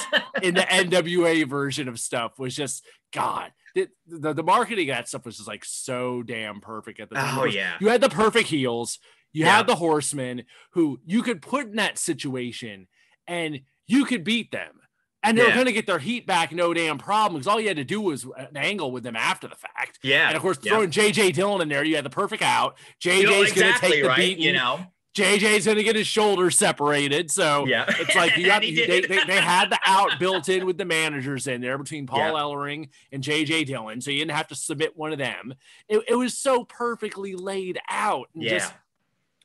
in the NWA version of stuff was just, God. The marketing of that stuff was just like so damn perfect at the time. Oh yeah, you had the perfect heels. You had the Horsemen who you could put in that situation and you could beat them, and they're going to get their heat back, no damn problem. Because all you had to do was an angle with them after the fact. Yeah, and of course throwing JJ Dillon in there, you had the perfect out. JJ's going to take the beat. You know. JJ's going to get his shoulders separated. So it's like you got they had the out built in with the managers in there between Paul Ellering and JJ Dillon. So you didn't have to submit one of them. It was so perfectly laid out. And just,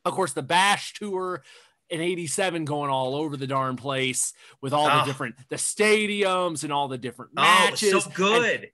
of course, the Bash tour in 87 going all over the darn place with all the different, the stadiums and all the different matches. So good.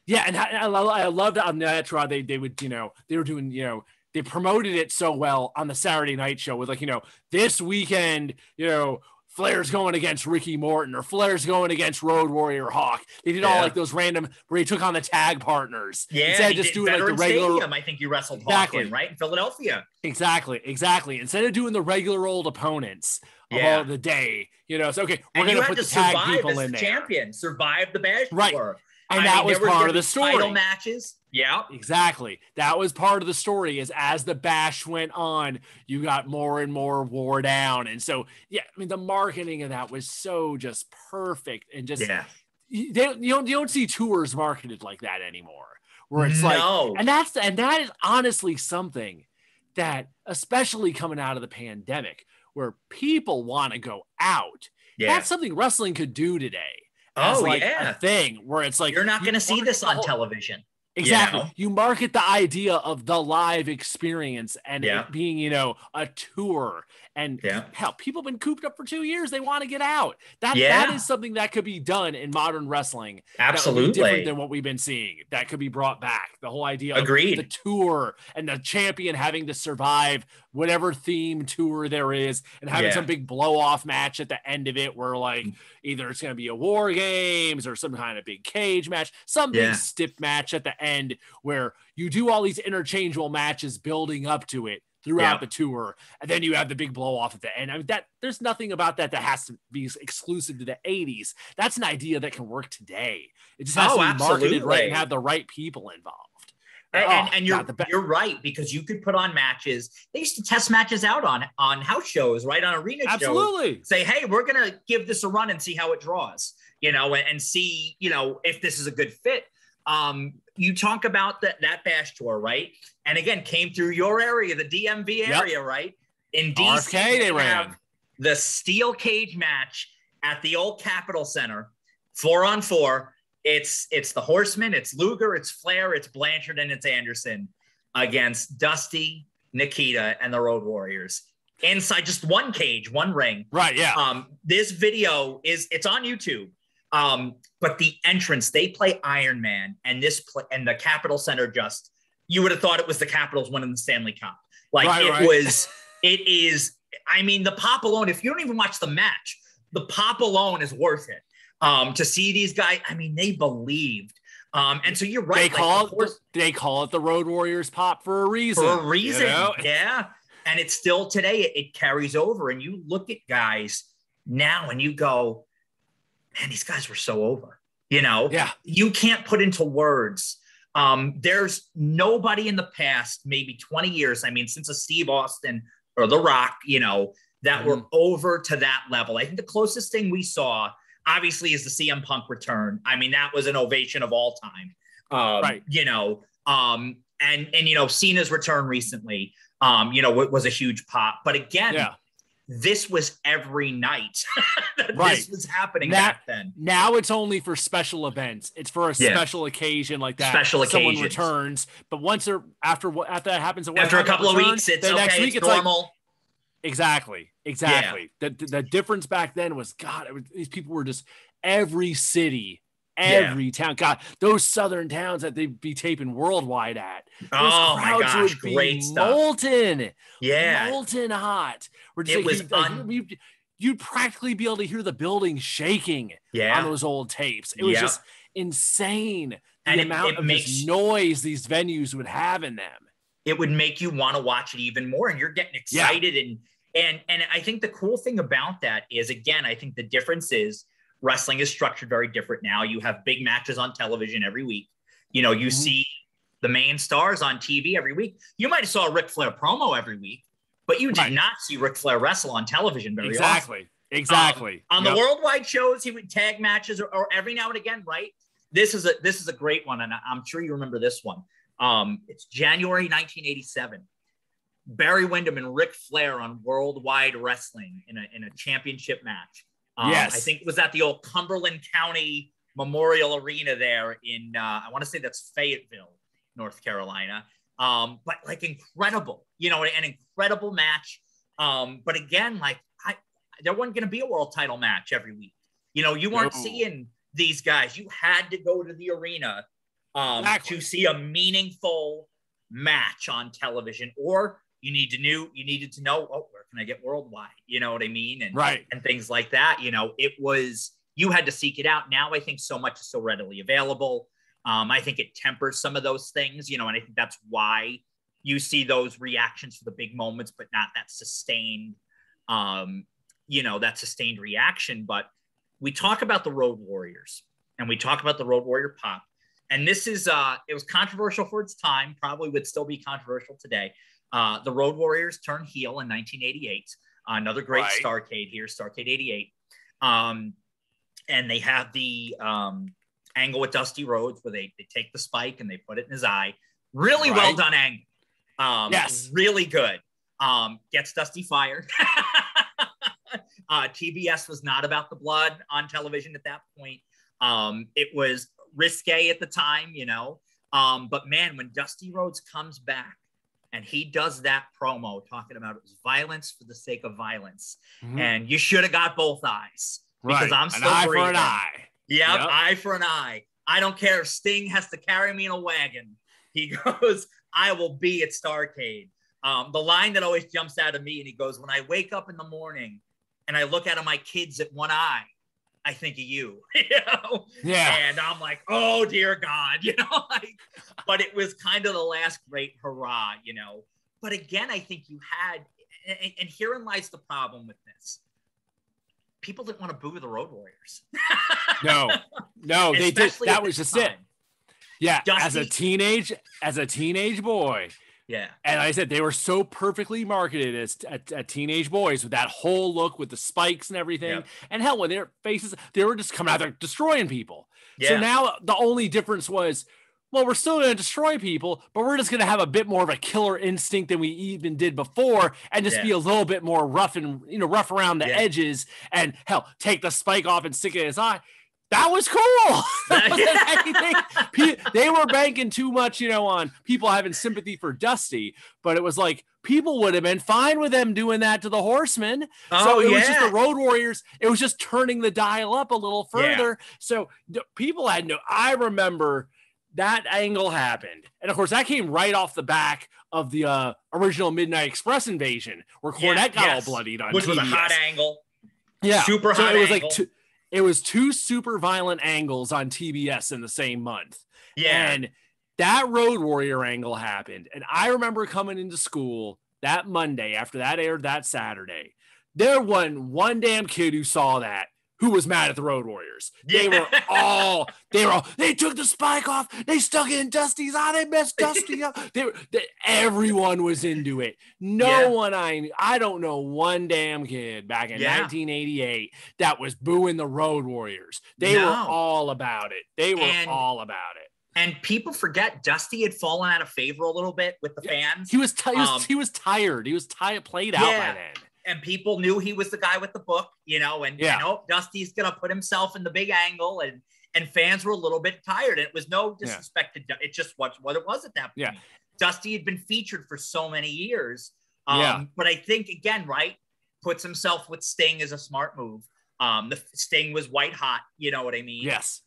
And I loved on that raw. They would, you know, they were doing, you know, they promoted it so well on the Saturday night show with, like, you know, this weekend, you know, Flair's going against Ricky Morton, or Flair's going against Road Warrior Hawk. They did all like those random where he took on the tag partners. Yeah, instead of just doing like the regular Stadium, I think you wrestled Hawk in, right? In Philadelphia. Exactly. Instead of doing the regular old opponents of all the day, it's okay. We're going to put the tag people in there. Champion, survive the Bash Tour. And that was part of the story. Title matches. Yeah, exactly. That was part of the story. Is as the Bash went on, you got more and more wore down, and so the marketing of that was so just perfect, and just you don't see tours marketed like that anymore. Where it's and that is honestly something that, especially coming out of the pandemic, where people want to go out. Yeah, that's something wrestling could do today. A thing where it's like you're not going to see this on television. Exactly. You market the idea of the live experience and it being, a tour. And hell, people have been cooped up for 2 years. They want to get out. That is something that could be done in modern wrestling. Absolutely. That would be different than what we've been seeing. That could be brought back. The whole idea of the tour and the champion having to survive whatever theme tour there is and having some big blow off match at the end of it where like either it's going to be a War Games or some kind of big cage match, some big stiff match at the end where you do all these interchangeable matches building up to it throughout the tour, and then you have the big blow off at the end. I mean, that there's nothing about that has to be exclusive to the 80s. That's an idea that can work today. It just has to be marketed right and have the right people involved. And you're right, because you could put on matches. They used to test matches out on house shows, right? On arena shows. Absolutely. Say, hey, we're going to give this a run and see how it draws, and see, if this is a good fit. You talk about that Bash Tour, right? And again, came through your area, the DMV area, right? In DC, they ran the steel cage match at the old Capitol Center, 4-on-4. It's the Horsemen, it's Luger, it's Flair, it's Blanchard, and it's Anderson against Dusty, Nikita, and the Road Warriors inside just one cage, one ring. Right. Yeah. This video it's on YouTube. But the entrance, they play Iron Man, and and the Capitol Center you would have thought it was the Capitals winning the Stanley Cup. It is, I mean, the pop alone, if you don't even watch the match, the pop alone is worth it. To see these guys, I mean, they believed. And so you're right. They call it the Road Warriors pop for a reason. Yeah. And it's still today, it carries over. And you look at guys now and you go, man, these guys were so over, you can't put into words. There's nobody in the past, maybe 20 years. I mean, since a Steve Austin or The Rock, that were over to that level. I think the closest thing we saw obviously is the CM Punk return. I mean, that was an ovation of all time. Right. And Cena's return recently, was a huge pop, but again, this was every night that this was happening back then. Now it's only for special events. It's for a special occasion like that. Special occasion. Someone returns, but once after that happens, after a couple of weeks, it's okay. Next week, it's normal. Like, exactly. Yeah. The difference back then was these people were just every city. Every town, God, those southern towns that they'd be taping worldwide at. Oh my gosh, great stuff. Molten hot. You'd practically be able to hear the building shaking on those old tapes. It was just insane. The amount of noise these venues would have in them. It would make you want to watch it even more, and you're getting excited. And I think the cool thing about that is, again, I think the difference is, wrestling is structured very different now. You have big matches on television every week. You see the main stars on TV every week. You might have saw a Ric Flair promo every week, but you did not see Ric Flair wrestle on television very often. Exactly. On the worldwide shows, he would tag matches or every now and again, right? This is a great one, and I'm sure you remember this one. It's January 1987. Barry Windham and Ric Flair on Worldwide Wrestling in a championship match. I think it was at the old Cumberland County Memorial Arena there in, I want to say that's Fayetteville, North Carolina. But like incredible, an incredible match. But again, there wasn't going to be a world title match every week. You weren't seeing these guys. You had to go to the arena to see a meaningful match on television, or you needed to know, where Can I get worldwide? You know what I mean? And, right. and things like that. You know, it was, you had to seek it out. Now I think so much is so readily available. I think it tempers some of those things, you know, and I think that's why you see those reactions for the big moments, but not that sustained, you know, that sustained reaction. But we talk about the Road Warriors and we talk about the Road Warrior pop. And this is, it was controversial for its time, probably would still be controversial today. The Road Warriors turned heel in 1988. Another great Starrcade here, Starrcade 88. And they have the angle with Dusty Rhodes where they take the spike and they put it in his eye. Really well done angle. Yes. Really good. Gets Dusty fired. TBS was not about the blood on television at that point. It was risque at the time, you know. But man, when Dusty Rhodes comes back and he does that promo talking about it was violence for the sake of violence, and you should have got both eyes because I'm still an breathing. Eye for an eye. Yep, eye for an eye. I don't care if Sting has to carry me in a wagon. He goes, I will be at Starrcade. The line that always jumps out of me, and he goes, when I wake up in the morning and I look out of my kids at one eye, I think of you, you know? Yeah. And I'm like, oh, dear God, you know? Like, but it was kind of the last great hurrah, you know? But again, I think you had, and herein lies the problem with this. People didn't want to boo the Road Warriors. No, they did. That was just it. Yeah, Dusty, as a teenage boy. Yeah. And like I said, they were so perfectly marketed as teenage boys with that whole look with the spikes and everything. Yep. And hell, when their faces, they were just coming out there destroying people. Yeah. So now the only difference was, well, we're still going to destroy people, but we're just going to have a bit more of a killer instinct than we even did before, and just be a little bit more rough and, you know, rough around the edges, and hell, take the spike off and stick it in his eye. That was cool. That wasn't anything. They were banking too much, you know, on people having sympathy for Dusty, but it was like people would have been fine with them doing that to the Horsemen. So it was just the Road Warriors. It was just turning the dial up a little further. Yeah. So people had no. I remember that angle happened, and of course that came right off the back of the original Midnight Express invasion, where Cornette got all bloodied on which TBS. Was a hot angle. Yeah, super hot. It was angle. like it was two super violent angles on TBS in the same month. Yeah. And that Road Warrior angle happened. And I remember coming into school that Monday after that aired that Saturday. There wasn't one damn kid who saw that who was mad at the Road Warriors. They were all, they took the spike off. They stuck it in Dusty's eye. They messed Dusty up. Everyone was into it. No one I don't know one damn kid back in 1988 that was booing the Road Warriors. They were all about it. They were all about it. And people forget Dusty had fallen out of favor a little bit with the fans. He was tired. He was played out by then. And people knew he was the guy with the book, you know, and Dusty's going to put himself in the big angle, and fans were a little bit tired. And it was no disrespect to it, just what it was at that point. Yeah. Dusty had been featured for so many years. But I think, again, puts himself with Sting as a smart move. The Sting was white hot, you know what I mean? Yes.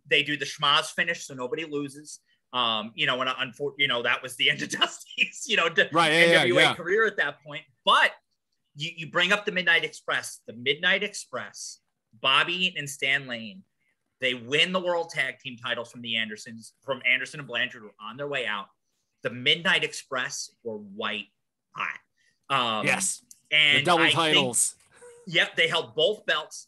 They do the schmaz finish so nobody loses. You know, and that was the end of Dusty's, you know, NWA career at that point. But you bring up the Midnight Express. The Midnight Express, Bobby Eaton and Stan Lane, they win the World Tag Team titles from the Andersons, from Anderson and Blanchard, were on their way out. The Midnight Express were white hot. Yes. And the double titles. They held both belts,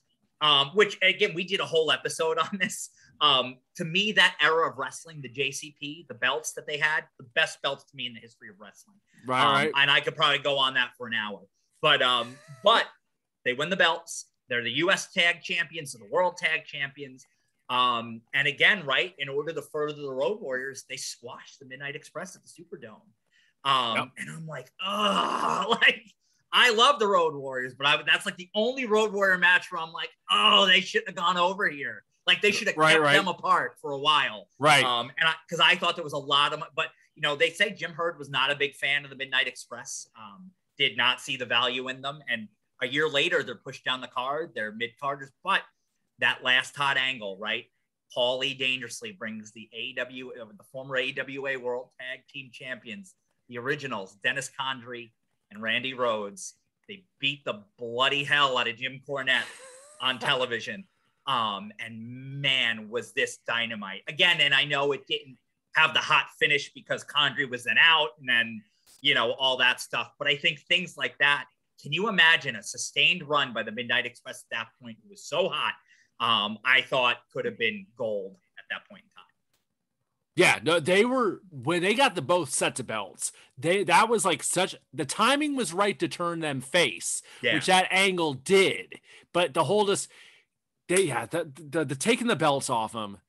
which, again, we did a whole episode on this. To me, that era of wrestling, the JCP, the belts that they had, the best belts to me in the history of wrestling. Right. And I could probably go on that for an hour. But they win the belts. They're the U.S. Tag Champions and the World Tag Champions. And again, in order to further the Road Warriors, they squashed the Midnight Express at the Superdome. And I'm like, I love the Road Warriors, but that's like the only Road Warrior match where I'm like, they shouldn't have gone over here. Like they should have kept them apart for a while. Right. Because I thought there was a lot of, but you know, they say Jim Herd was not a big fan of the Midnight Express. Did not see the value in them. And a year later, they're pushed down the card. They're mid-carders. But that last hot angle, Paulie Dangerously brings the former AWA World Tag Team Champions, the originals, Dennis Condrey and Randy Rhodes. They beat the bloody hell out of Jim Cornette on television. And man, was this dynamite again. And I know it didn't have the hot finish because Condrey was then out and then, all that stuff. But I think things like that, can you imagine a sustained run by the Midnight Express at that point? It was so hot. I thought could have been gold at that point in time. Yeah, no, they were, when they got the both sets of belts, that was like the timing was right to turn them face, which that angle did. But the whole the taking the belts off them,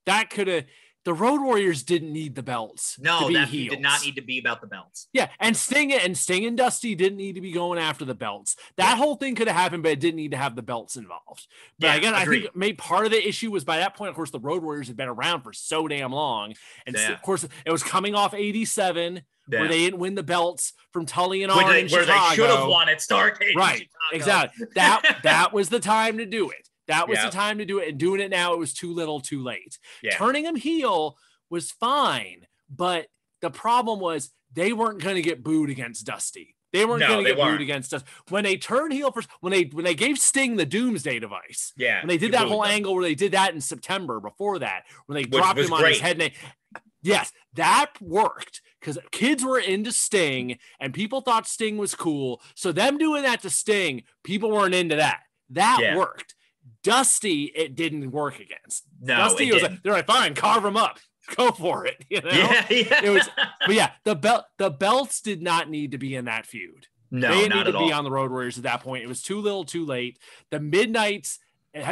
that could have, the Road Warriors didn't need the belts. No, that did not need to be about the belts. Yeah, and Sting and Dusty didn't need to be going after the belts. That whole thing could have happened, but it didn't need to have the belts involved. But again, agreed. I think maybe part of the issue was by that point, of course, the Road Warriors had been around for so damn long. And of course, it was coming off 87, where they didn't win the belts from Tully and Arn in Chicago. Where they should have won at Starrcade. Right, exactly. That was the time to do it. That was the time to do it. And doing it now, it was too little, too late. Yeah. Turning them heel was fine, but the problem was they weren't going to get booed against Dusty. They weren't going to get booed against us. When they turned heel first, when they gave Sting the Doomsday device, when they did that whole angle where they did that in September before that, when they dropped him on his head, yes, that worked because kids were into Sting and people thought Sting was cool. So them doing that to Sting, people weren't into that. That worked. Dusty, it didn't work against. No, Dusty was like, they're like, fine, carve him up. Go for it. It was, but the belts did not need to be in that feud. No, they didn't not need to be all. on the Road Warriors at that point. It was too little, too late. The Midnights,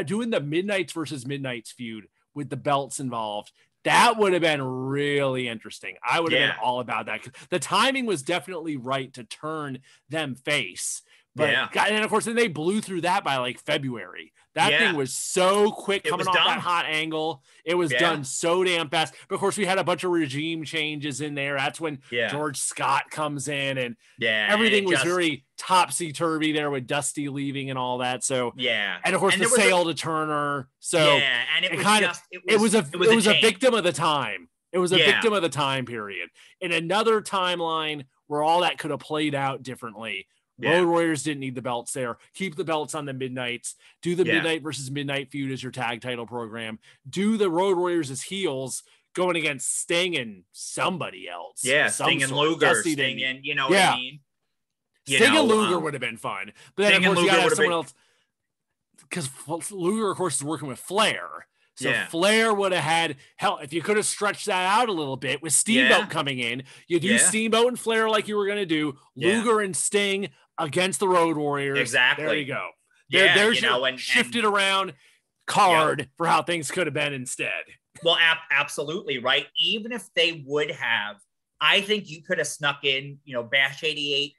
doing the Midnights versus Midnights feud with the belts involved, that would have been really interesting. I would have been all about that. The timing was definitely right to turn them face. But and of course, then they blew through that by like February. That thing was so quick coming off that hot angle. It was done so damn fast. But of course, we had a bunch of regime changes in there. That's when George Scott comes in, and everything was very topsy-turvy there with Dusty leaving and all that. So and of course the sale to Turner. So and it was a victim of the time. It was a victim of the time period. In another timeline where all that could have played out differently. Road Warriors didn't need the belts there. Keep the belts on the Midnights. Do the Midnight versus Midnight feud as your tag title program. Do the Road Warriors as heels going against Sting and somebody else. Yeah, Sting and Luger. Sting and, what I mean? Sting and Luger would have been fun. But then, of course, you got to have someone else. Because Luger, of course, is working with Flair. So Flair would have had, hell, if you could have stretched that out a little bit with Steamboat coming in, you do Steamboat and Flair like you were going to do, Luger and Sting against the Road Warriors. Exactly. There you go. There's your shifted around card for how things could have been instead. Well, absolutely, right? Even if they would have, I think you could have snuck in, Bash 88,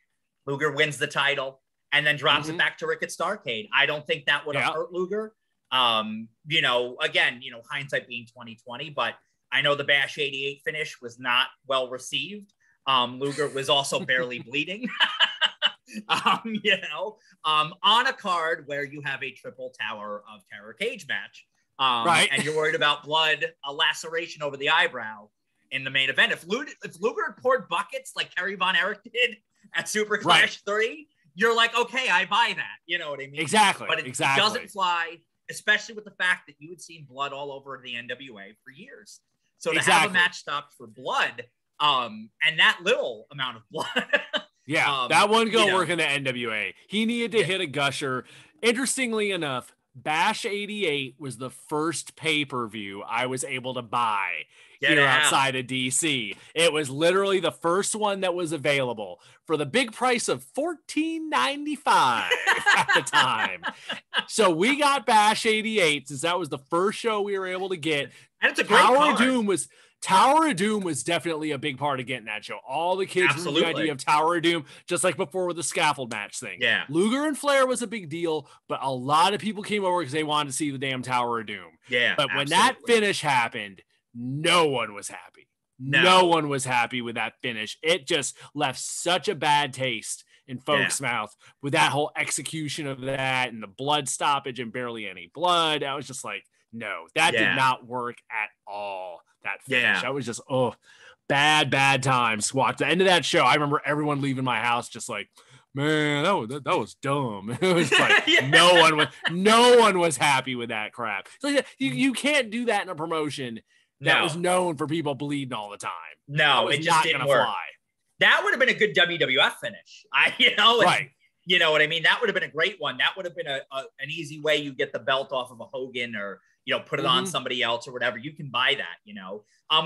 Luger wins the title, and then drops it back to Rick at Starrcade. I don't think that would have hurt Luger. Again, hindsight being 2020, but I know the Bash 88 finish was not well received. Luger was also barely bleeding. On a card where you have a triple Tower of Terror cage match, and you're worried about blood, a laceration over the eyebrow in the main event. If Luger had poured buckets like Kerry Von Erich did at Super Clash 3, you're like, okay, I buy that. You know what I mean? Exactly. But it doesn't fly, especially with the fact that you had seen blood all over the NWA for years. So to have a match stopped for blood, and that little amount of blood. That wasn't going to work in the NWA. He needed to hit a gusher. Interestingly enough, Bash 88 was the first pay-per-view I was able to buy outside of DC. It was literally the first one that was available for the big price of $14.95 at the time. So we got Bash 88 since that was the first show we were able to get. And it's a great card. Tower of Doom was definitely a big part of getting that show. All the kids were the idea of Tower of Doom, just like before with the scaffold match thing. Yeah. Luger and Flair was a big deal, but a lot of people came over because they wanted to see the damn Tower of Doom. Yeah. But when that finish happened, no one was happy. No one was happy with that finish. It just left such a bad taste in folks' mouth with that whole execution of that and the blood stoppage and barely any blood. I was just like, no, that did not work at all. That finish. I was just, bad times. Watch the end of that show. I remember everyone leaving my house just like, man, that was dumb. It was like no one was happy with that crap. So you can't do that in a promotion that was known for people bleeding all the time. No, it just didn't work. Fly. That would have been a good WWF finish. Right. You know what I mean? That would have been a great one. That would have been an easy way you get the belt off of a Hogan or, put it on somebody else or whatever. You can buy that,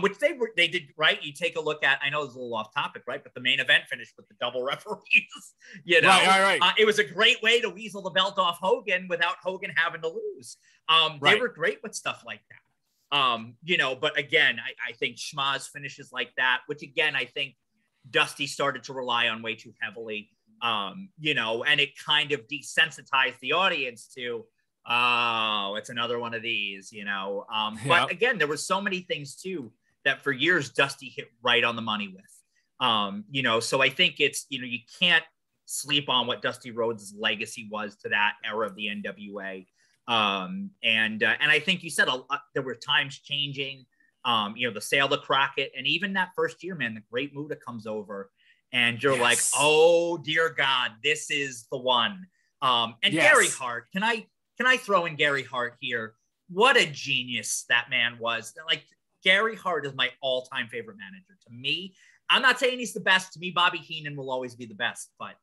which they did, right? You take a look at, I know it's a little off topic, right? But the main event finished with the double referees, Right. It was a great way to weasel the belt off Hogan without Hogan having to lose. They were great with stuff like that. But again, I think schmaz finishes like that, which again, I think Dusty started to rely on way too heavily. And it kind of desensitized the audience to, oh, it's another one of these, But again, there were so many things too that for years Dusty hit right on the money with. So I think it's, you can't sleep on what Dusty Rhodes' legacy was to that era of the NWA. And I think you said there were times changing, the sale to Crockett, and even that first year, man, the Great Muta comes over. And you're like, oh dear God, this is the one. Gary Hart, can I throw in Gary Hart here? What a genius that man was. Like, Gary Hart is my all-time favorite manager. To me, I'm not saying he's the best. To me, Bobby Heenan will always be the best. But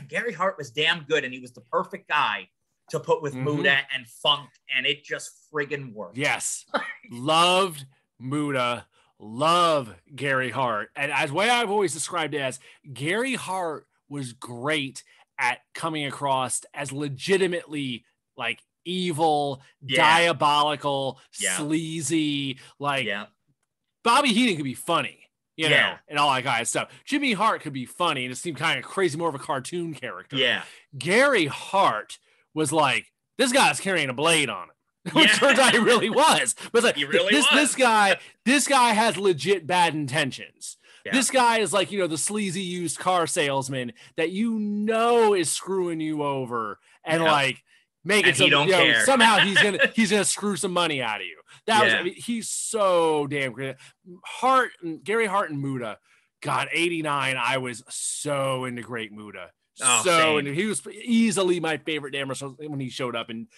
Gary Hart was damn good, and he was the perfect guy to put with Muta and Funk, and it just friggin' worked. Yes, loved Muta. Love Gary Hart. And as way I've always described it as, Gary Hart was great at coming across as legitimately like evil, diabolical, sleazy, Bobby Heenan could be funny, know, and all that kind of stuff. Jimmy Hart could be funny and it seemed kind of crazy, more of a cartoon character. Yeah. Gary Hart was like, this guy's carrying a blade on him. Which turns out he really was. But like, this guy has legit bad intentions. Yeah. This guy is like, the sleazy used car salesman that is screwing you over and like making some, care. Somehow he's gonna screw some money out of you. He's so damn great. Gary Hart and Muta. God, 89. I was so into Great Muta. He was easily my favorite damn wrestler when he showed up in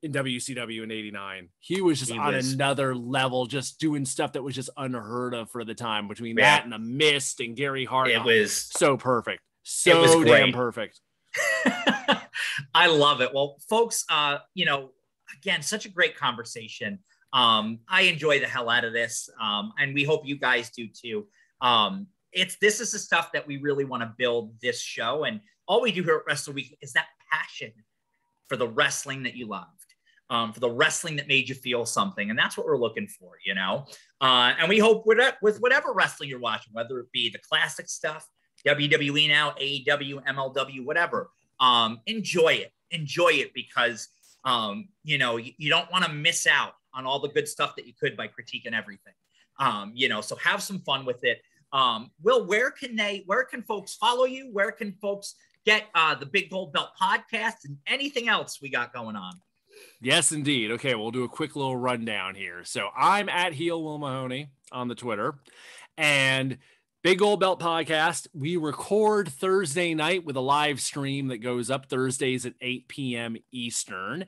WCW in 89. He was just on another level, just doing stuff that was just unheard of for the time between that and the Mist and Gary Hart. It was so perfect. So damn perfect. I love it. Well, folks, again, such a great conversation. I enjoy the hell out of this. And we hope you guys do too. This is the stuff that we really want to build this show. And all we do here at Wrestle Week is that passion for the wrestling that you loved. For the wrestling that made you feel something. And that's what we're looking for, And we hope with whatever wrestling you're watching, whether it be the classic stuff, WWE now, AEW, MLW, whatever, enjoy it because, you don't want to miss out on all the good stuff that you could by critiquing everything. So have some fun with it. Will, where can folks follow you? Where can folks get the Big Gold Belt podcast and anything else we got going on? Yes, indeed. Okay, we'll do a quick little rundown here. So I'm at Heel Will Mahoney on the Twitter, and Big Gold Belt podcast. We record Thursday night with a live stream that goes up Thursdays at 8 p.m. Eastern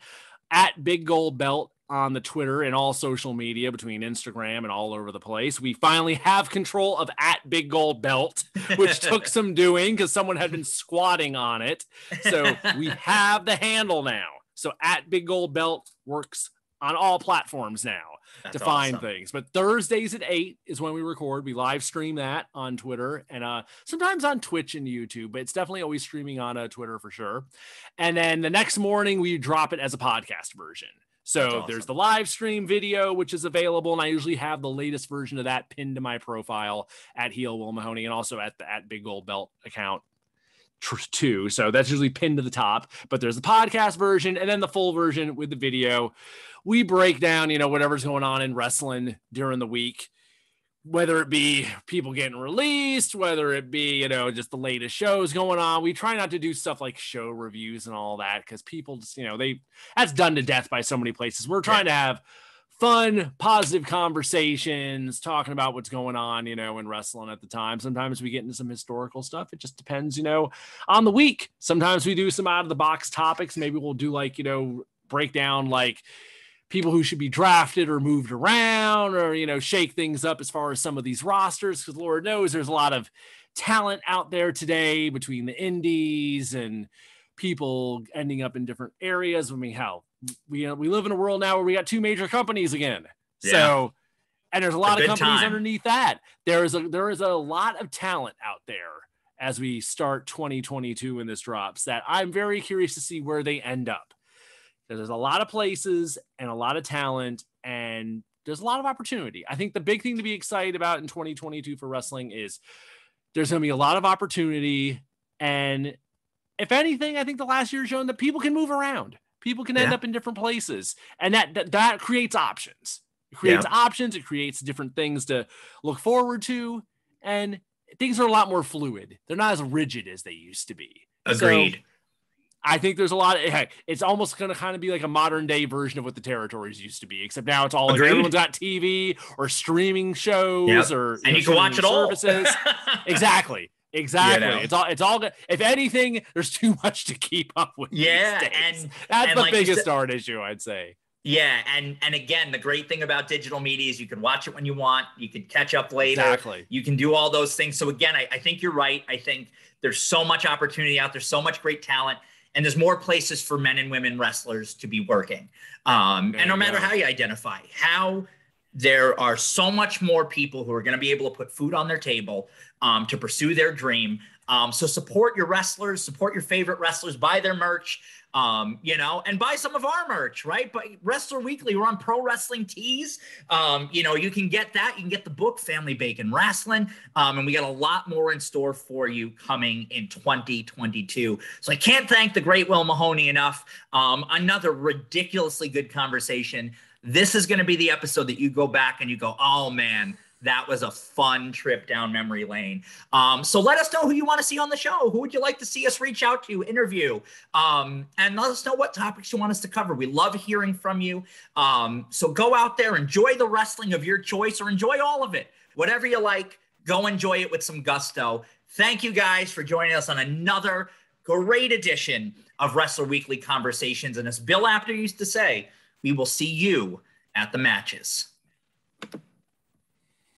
at Big Gold Belt on the Twitter and all social media between Instagram and all over the place. We finally have control of at Big Gold Belt, which took some doing because someone had been squatting on it. So we have the handle now. So at Big Gold Belt works on all platforms now. That's to find awesome. Things. But Thursdays at 8 is when we record. We live stream that on Twitter and sometimes on Twitch and YouTube, but it's definitely always streaming on Twitter for sure. And then the next morning we drop it as a podcast version. So awesome. There's the live stream video, which is available. And I usually have the latest version of that pinned to my profile at Heel Will Mahoney and also at Big Gold Belt account too. So that's usually pinned to the top, but there's the podcast version and then the full version with the video. We break down, whatever's going on in wrestling during the week, whether it be people getting released, whether it be, just the latest shows going on. We try not to do stuff like show reviews and all that because people just, that's done to death by so many places. We're trying to have fun, positive conversations, talking about what's going on, you know, in wrestling at the time. Sometimes we get into some historical stuff. It just depends, you know, on the week. Sometimes we do some out of the box topics. Maybe we'll do like, you know, break down like people who should be drafted or moved around, or, you know, shake things up as far as some of these rosters. Because Lord knows there's a lot of talent out there today between the indies and people ending up in different areas. I mean, hell, we live in a world now where we got 2 major companies again. Yeah. So, and there's a lot of companies underneath that. There is a lot of talent out there as we start 2022 in this drops that I'm very curious to see where they end up. There's a lot of places and a lot of talent, and there's a lot of opportunity. I think the big thing to be excited about in 2022 for wrestling is there's going to be a lot of opportunity. And if anything, I think the last year has shown that people can move around. People can end up in different places, and that creates options. It creates options. It creates different things to look forward to, and things are a lot more fluid. They're not as rigid as they used to be. Agreed. So I think there's a lot of, heck, it's almost going to kind of be like a modern day version of what the territories used to be, except now it's all like everyone's got TV or streaming shows or and you can watch it all. Exactly. You know? It's all good. If anything, there's too much to keep up with. Yeah, and that's the biggest art issue, I'd say. Yeah, and again, the great thing about digital media is you can watch it when you want. You can catch up later. Exactly. You can do all those things. So again, I think you're right. I think there's so much opportunity out there, so much great talent, and there's more places for men and women wrestlers to be working. And no matter how you identify, there are so much more people who are going to be able to put food on their table to pursue their dream. So support your wrestlers, support your favorite wrestlers, buy their merch, you know, and buy some of our merch, right? But Wrestler Weekly, we're on Pro Wrestling Tees. You know, you can get that. You can get the book, Family Bacon Wrestling. And we got a lot more in store for you coming in 2022. So I can't thank the great Will Mahoney enough. Another ridiculously good conversation. This is going to be the episode that you go back and you go, oh man, that was a fun trip down memory lane. So let us know who you want to see on the show. Who would you like to see us reach out to, interview? And let us know what topics you want us to cover. We love hearing from you. So go out there, enjoy the wrestling of your choice, or enjoy all of it. Whatever you like, go enjoy it with some gusto. Thank you guys for joining us on another great edition of Wrestler Weekly Conversations. And as Bill Apter used to say, we will see you at the matches.